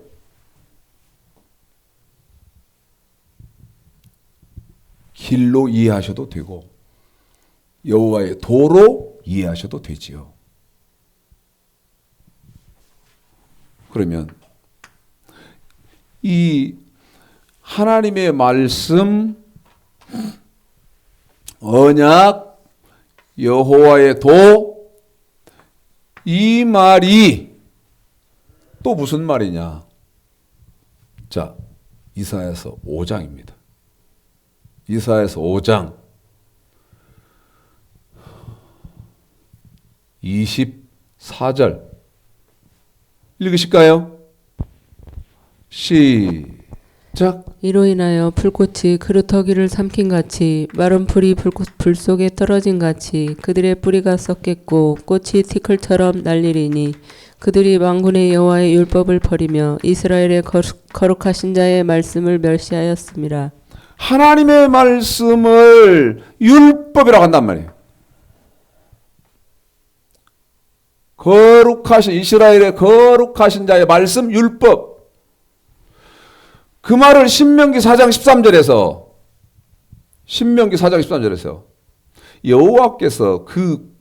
길로 이해하셔도 되고 여호와의 도로 이해하셔도 되지요. 그러면 이 하나님의 말씀, 언약, 여호와의 도, 이 말이 또 무슨 말이냐? 자, 이사야서 5장입니다. 이사야서 5장 24절 읽으실까요? 시작. 이로 인하여 풀꽃이 그루터기를 삼킨 같이 마른 풀이 불 속에 떨어진 같이 그들의 뿌리가 썩겠고 꽃이 티끌처럼 날리리니 그들이 만군의 여호와의 율법을 버리며 이스라엘의 거룩하신 자의 말씀을 멸시하였습니다. 하나님의 말씀을 율법이라고 한단 말이에요. 거룩하신 이스라엘의 거룩하신 자의 말씀 율법. 그 말을 신명기 4장 13절에서 여호와께서 그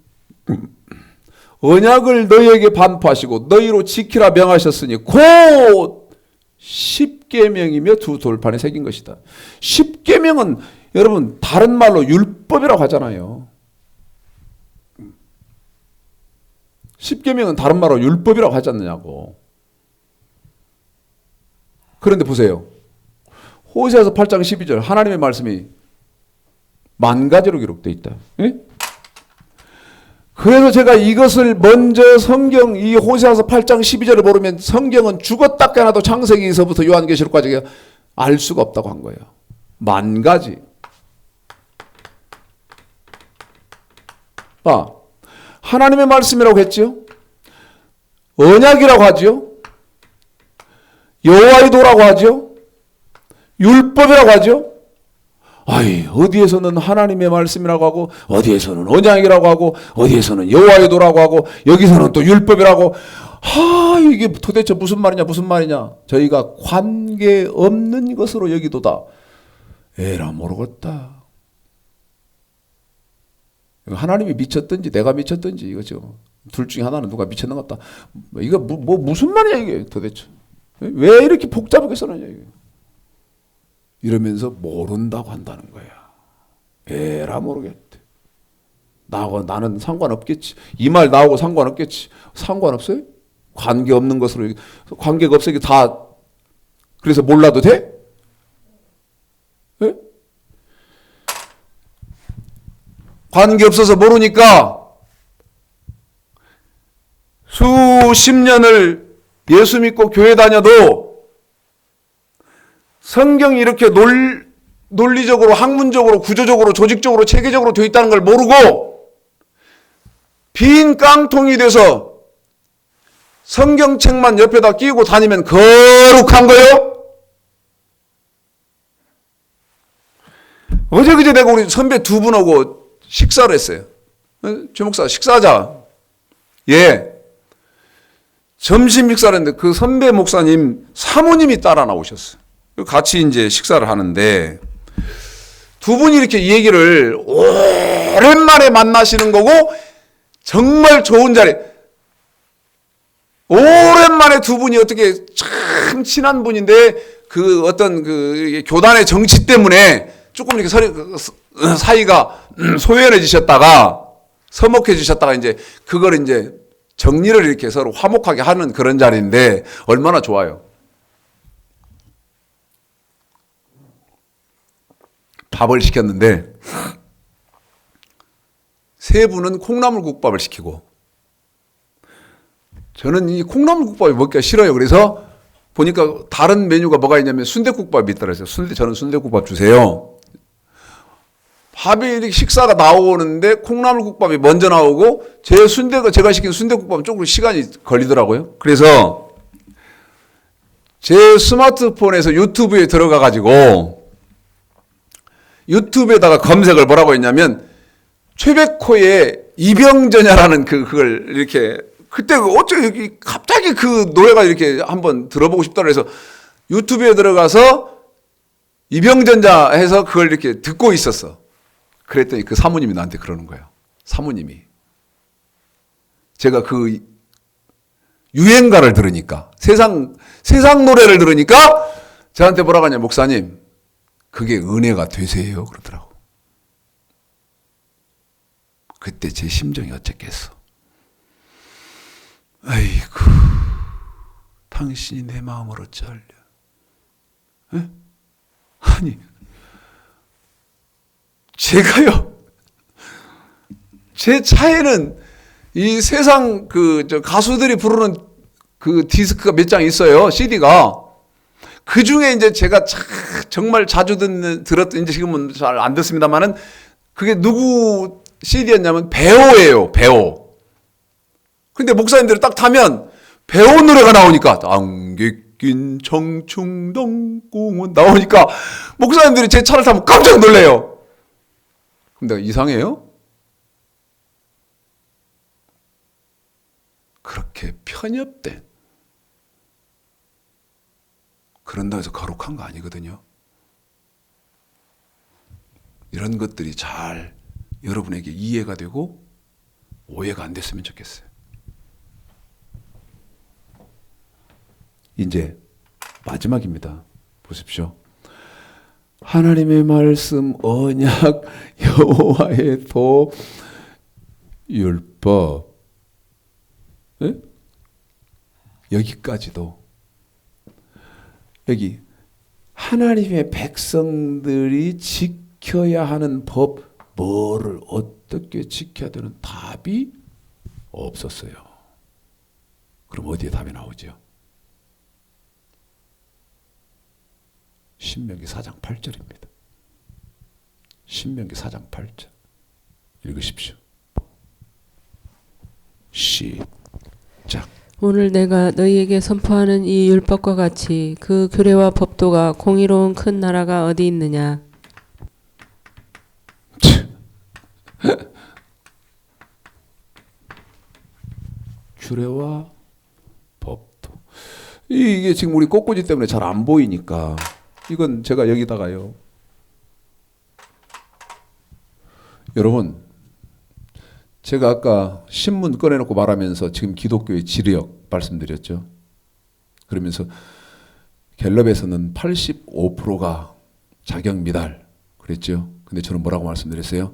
언약을 너희에게 반포하시고 너희로 지키라 명하셨으니 곧 십계명이며 두 돌판에 새긴 것이다. 십계명은 여러분 다른 말로 율법이라고 하잖아요. 십계명은 다른 말로 율법이라고 하지 않느냐고. 그런데 보세요. 호세아서 8장 12절 하나님의 말씀이 만 가지로 기록되어 있다. 예? 그래서 제가 이것을 먼저 성경 이 호세아서 8장 12절을 모르면 성경은 죽었다 깨어나도 창세기에서부터 요한계시록까지 알 수가 없다고 한 거예요. 만 가지. 하나님의 말씀이라고 했죠. 언약이라고 하죠. 여호와의 도라고 하죠. 율법이라고 하죠. 어디에서는 하나님의 말씀이라고 하고 어디에서는 언약이라고 하고 어디에서는 여호와의 도라고 하고 여기서는 또 율법이라고. 이게 도대체 무슨 말이냐. 저희가 관계없는 것으로 여기도다. 에라 모르겠다. 하나님이 미쳤든지 내가 미쳤든지 이거죠. 둘 중에 하나는 누가 미쳤는 것 같다. 이거 무슨 말이야 이게 도대체. 왜 이렇게 복잡하게 써놨냐 이게. 이러면서 모른다고 한다는 거야. 에라 모르겠대. 나는 상관없겠지. 이 말 나하고 상관없겠지. 상관없어요? 관계 없는 것으로 관계가 없어 이게 다 그래서 몰라도 돼? 예? 관계 없어서 모르니까 수십 년을 예수 믿고 교회 다녀도 성경이 이렇게 논리적으로, 학문적으로, 구조적으로, 조직적으로, 체계적으로 되어 있다는 걸 모르고 빈 깡통이 돼서 성경책만 옆에다 끼고 다니면 거룩한 거예요? 어제 그제 내가 우리 선배 두 분하고 식사를 했어요. 최 목사 식사하자. 예. 점심 식사를 했는데 그 선배 목사님 사모님이 따라 나오셨어요. 같이 이제 식사를 하는데 두 분이 이렇게 이 얘기를 오랜만에 만나시는 거고 정말 좋은 자리 오랜만에 두 분이 어떻게 참 친한 분인데 그 어떤 그 교단의 정치 때문에 조금 이렇게 사이가 소연해지셨다가 서먹해지셨다가 이제 그걸 이제 정리를 이렇게 서로 화목하게 하는 그런 자리인데 얼마나 좋아요. 밥을 시켰는데 세 분은 콩나물국밥을 시키고 저는 이 콩나물국밥이 먹기가 싫어요. 그래서 보니까 다른 메뉴가 뭐가 있냐면 순댓국밥이 있더라고요. 저는 순댓국밥 주세요. 밥이 이렇게 식사가 나오는데 콩나물국밥이 먼저 나오고 제가 시킨 순댓국밥은 조금 시간이 걸리더라고요. 그래서 제 스마트폰에서 유튜브에 들어가 가지고 유튜브에다가 검색을 뭐라고 했냐면 최백호의 이병전야라는 그걸 이렇게 그때 어쩌고 갑자기 그 노래가 이렇게 한번 들어보고 싶다 그래서 유튜브에 들어가서 이병전자 해서 그걸 이렇게 듣고 있었어. 그랬더니 그 사모님이 나한테 그러는 거예요. 사모님이. 제가 그 유행가를 들으니까 세상 노래를 들으니까 저한테 뭐라고 하냐 목사님 그게 은혜가 되세요 그러더라고. 그때 제 심정이 어쨌겠어. 아이고 당신이 내 마음을 어찌하려. 에? 아니 제가요 제 차에는 이 세상 가수들이 부르는 그 디스크가 몇 장 있어요. CD가. 그 중에 이제 제가 정말 자주 들었던, 이제 지금은 잘 안 듣습니다만은 그게 누구 CD였냐면 배우예요, 배우. 근데 목사님들이 딱 타면 배우 노래가 나오니까, 안개 낀 청춘동 공원 나오니까 목사님들이 제 차를 타면 깜짝 놀래요. 그럼 내가 이상해요? 그렇게 편협된 그런다고 해서 거룩한 거 아니거든요. 이런 것들이 잘 여러분에게 이해가 되고 오해가 안 됐으면 좋겠어요. 이제 마지막입니다. 보십시오. 하나님의 말씀, 언약, 여호와의 도, 율법. 네? 여기까지도 여기 하나님의 백성들이 지켜야 하는 법, 뭐를 어떻게 지켜야 되는 답이 없었어요. 그럼 어디에 답이 나오죠? 신명기 4장 8절입니다. 신명기 4장 8절 읽으십시오. 시작. 오늘 내가 너희에게 선포하는 이 율법과 같이 그 규례와 법도가 공의로운 큰 나라가 어디 있느냐. 규례와 법도. 이게 지금 우리 꽃꽂이 때문에 잘 안 보이니까 이건 제가 여기다가요. 여러분, 제가 아까 신문 꺼내놓고 말하면서 지금 기독교의 지력 말씀드렸죠. 그러면서 갤럽에서는 85%가 자격 미달 그랬죠. 근데 저는 뭐라고 말씀드렸어요?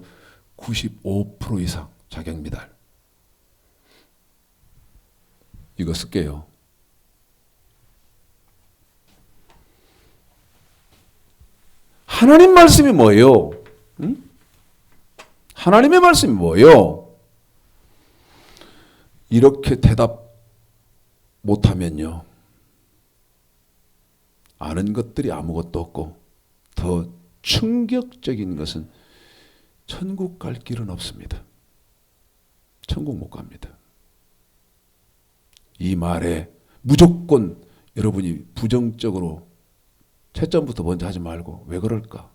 95% 이상 자격 미달. 이거 쓸게요. 하나님 말씀이 뭐예요? 응? 하나님의 말씀이 뭐예요? 이렇게 대답 못하면요, 아는 것들이 아무것도 없고 더 충격적인 것은 천국 갈 길은 없습니다. 천국 못 갑니다. 이 말에 무조건 여러분이 부정적으로 채점부터 먼저 하지 말고 왜 그럴까?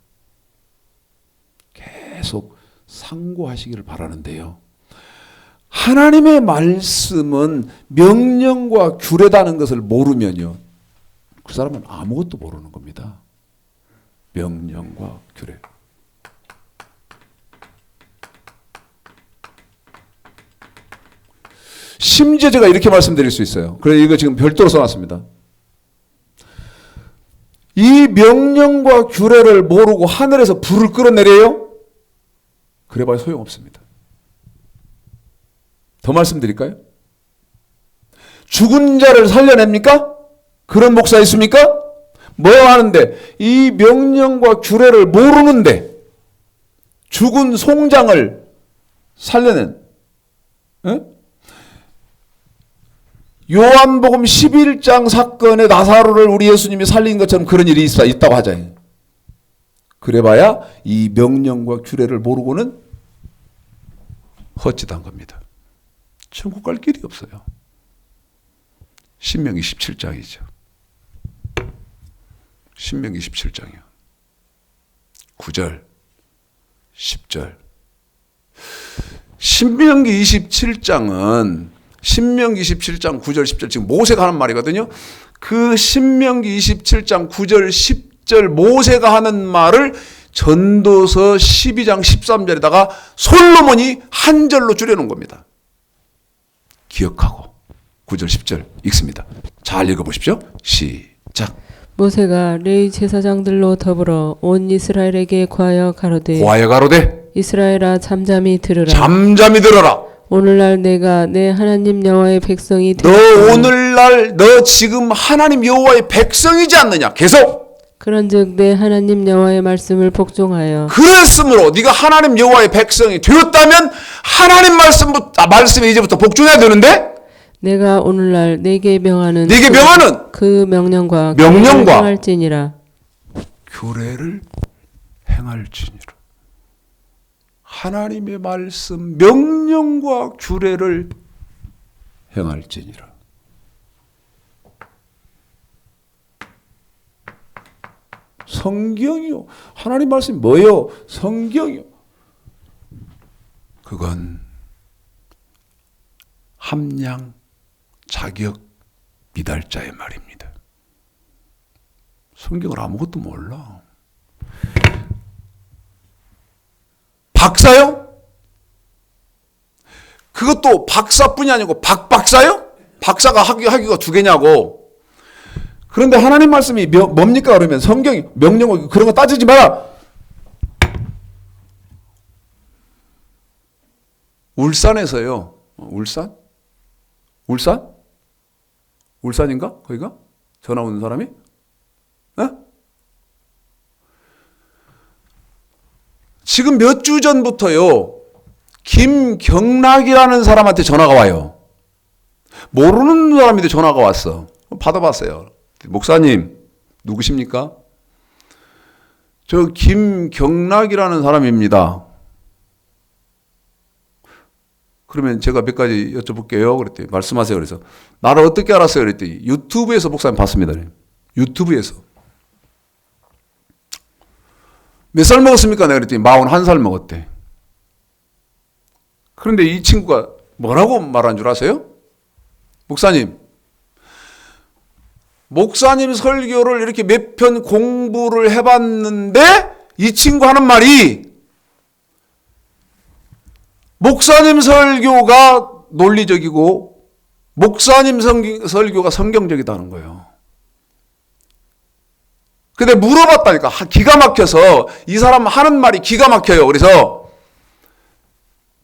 계속 상고하시기를 바라는데요. 하나님의 말씀은 명령과 규례다는 것을 모르면요, 그 사람은 아무것도 모르는 겁니다. 명령과 규례. 심지어 제가 이렇게 말씀드릴 수 있어요. 그래서 이거 지금 별도로 써놨습니다. 이 명령과 규례를 모르고 하늘에서 불을 끌어내려요? 그래봐야 소용없습니다. 더 말씀드릴까요? 죽은 자를 살려냅니까? 그런 목사 있습니까? 뭐 하는데 이 명령과 규례를 모르는데 죽은 송장을 살려낸, 응? 요한복음 11장 사건의 나사로를 우리 예수님이 살린 것처럼 그런 일이 있다고 하잖아요. 그래봐야 이 명령과 규례를 모르고는 헛짓한 겁니다. 천국 갈 길이 없어요. 신명기 17장이죠. 신명기 17장이요. 9절, 10절. 신명기 27장은 신명기 27장 9절 10절 지금 모세가 하는 말이거든요. 그 신명기 27장 9절 10절 모세가 하는 말을 전도서 12장 13절에다가 솔로몬이 한 절로 줄여놓은 겁니다. 기억하고 9절 10절 읽습니다. 잘 읽어보십시오. 시작. 모세가 레위 제사장들로 더불어 온 이스라엘에게 고하여 가로되 이스라엘아 잠잠히 들으라. 잠잠히 들어라. 오늘날 내가 내 하나님 여호와의 백성이 너 오늘날 너 지금 하나님 여호와의 백성이지 않느냐. 계속. 그런즉 내 하나님 여호와의 말씀을 복종하여 그랬으므로 네가 하나님 여호와의 백성이 되었다면 하나님 말씀에 이제부터 복종해야 되는데 내가 오늘날 내게 명하는 그 명령과 행할지니라. 규례를 행할지니라. 하나님의 말씀 명령과 규례를 행할지니라. 성경이요. 하나님 말씀이 뭐예요? 성경이요. 그건 함량 자격 미달자의 말입니다. 성경을 아무것도 몰라. 박사요? 그것도 박사뿐이 아니고 박박사요? 박사가 학위가 두 개냐고. 그런데 하나님 말씀이 뭡니까? 그러면 성경이 명령 그런 거 따지지 마라. 울산에서요. 울산인가? 거기가? 전화 오는 사람이? 지금 몇 주 전부터요. 김경락이라는 사람한테 전화가 와요. 모르는 사람인데 전화가 왔어. 받아봤어요. 목사님 누구십니까? 저 김경락이라는 사람입니다. 그러면 제가 몇 가지 여쭤볼게요. 그랬더니 말씀하세요. 그래서 나를 어떻게 알았어요? 그랬더니 유튜브에서 목사님 봤습니다. 유튜브에서. 몇 살 먹었습니까? 내가 그랬더니 41살 먹었대. 그런데 이 친구가 뭐라고 말한 줄 아세요? 목사님 설교를 이렇게 몇 편 공부를 해봤는데 이 친구 하는 말이 목사님 설교가 논리적이고 목사님 설교가 성경적이다는 거예요. 근데 물어봤다니까. 기가 막혀서 이 사람 하는 말이 기가 막혀요. 그래서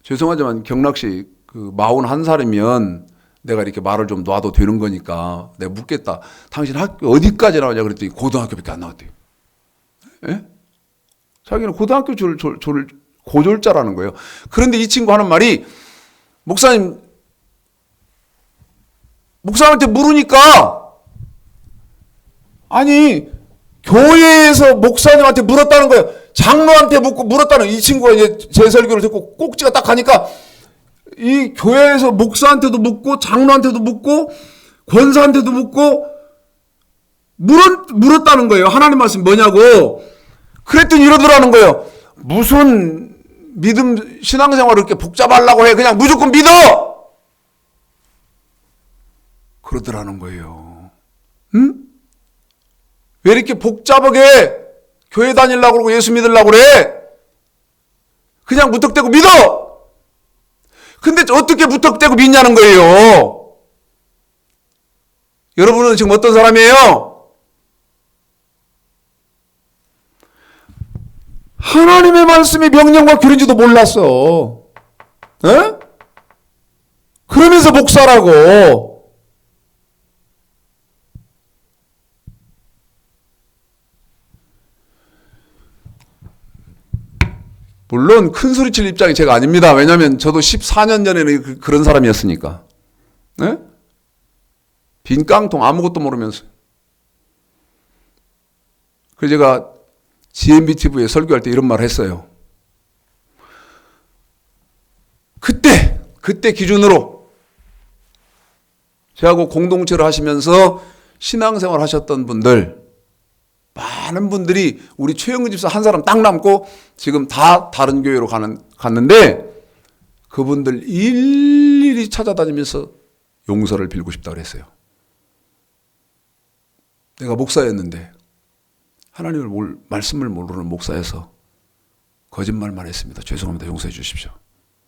죄송하지만 경락씨 41살이면 내가 이렇게 말을 좀 놔도 되는 거니까 내가 묻겠다. 당신 학교 어디까지 나오냐 그랬더니 고등학교밖에 안 나왔대요. 예? 자기는 고등학교 고졸자라는 거예요. 그런데 이 친구 하는 말이 목사님한테 물으니까 아니 교회에서 목사님한테 물었다는 거예요. 장로한테 물었다는 이 친구가 이제 제 설교를 듣고 꼭지가 딱 가니까 이 교회에서 목사한테도 묻고 장로한테도 묻고 권사한테도 묻고 물었다는 거예요. 하나님 말씀 뭐냐고. 그랬더니 이러더라는 거예요. 무슨 믿음 신앙생활을 이렇게 복잡하려고 해. 그냥 무조건 믿어. 그러더라는 거예요. 응? 왜 이렇게 복잡하게 교회 다니려고 그러고 예수 믿으려고 그래? 그냥 무턱대고 믿어. 근데 어떻게 무턱대고 믿냐는 거예요. 여러분은 지금 어떤 사람이에요? 하나님의 말씀이 명령과 규례인지도 몰랐어. 에? 그러면서 목사라고. 물론 큰 소리 칠 입장이 제가 아닙니다. 왜냐하면 저도 14년 전에는 그런 사람이었으니까. 네? 빈 깡통 아무것도 모르면서. 그래서 제가 GMBTV에 설교할 때 이런 말을 했어요. 그때 기준으로 저하고 공동체를 하시면서 신앙생활 하셨던 분들, 많은 분들이 우리 최영근 집사 한 사람 딱 남고 지금 다 다른 교회로 갔는데 그분들 일일이 찾아다니면서 용서를 빌고 싶다고 그랬어요. 내가 목사였는데 하나님을 말씀을 모르는 목사여서 거짓말만 했습니다. 죄송합니다. 용서해 주십시오.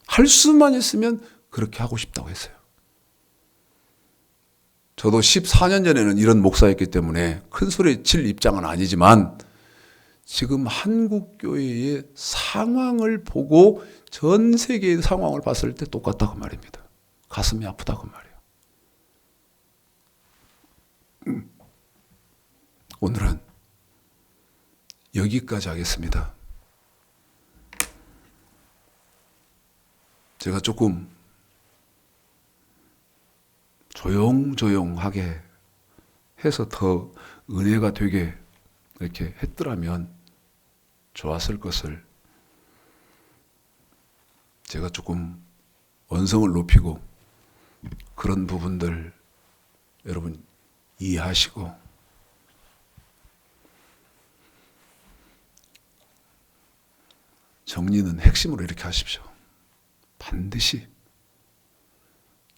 할 수만 있으면 그렇게 하고 싶다고 했어요. 저도 14년 전에는 이런 목사였기 때문에 큰 소리 칠 입장은 아니지만 지금 한국교회의 상황을 보고 전 세계의 상황을 봤을 때 똑같다고 말입니다. 가슴이 아프다고 말이에요. 오늘은 여기까지 하겠습니다. 제가 조금 조용조용하게 해서 더 은혜가 되게 이렇게 했더라면 좋았을 것을 제가 조금 언성을 높이고 그런 부분들 여러분 이해하시고 정리는 핵심으로 이렇게 하십시오. 반드시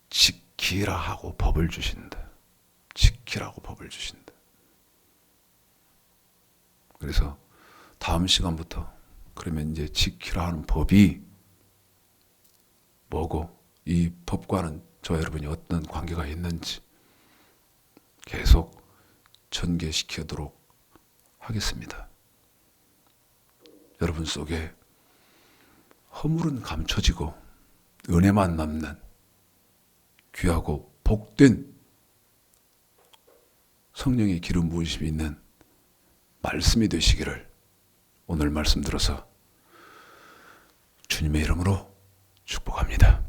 지키라 하고 법을 주신다. 지키라고 법을 주신다. 그래서 다음 시간부터 그러면 이제 지키라 하는 법이 뭐고 이 법과는 저 여러분이 어떤 관계가 있는지 계속 전개시키도록 하겠습니다. 여러분 속에 허물은 감춰지고 은혜만 남는 귀하고 복된 성령의 기름 부으심이 있는 말씀이 되시기를 오늘 말씀 들어서 주님의 이름으로 축복합니다.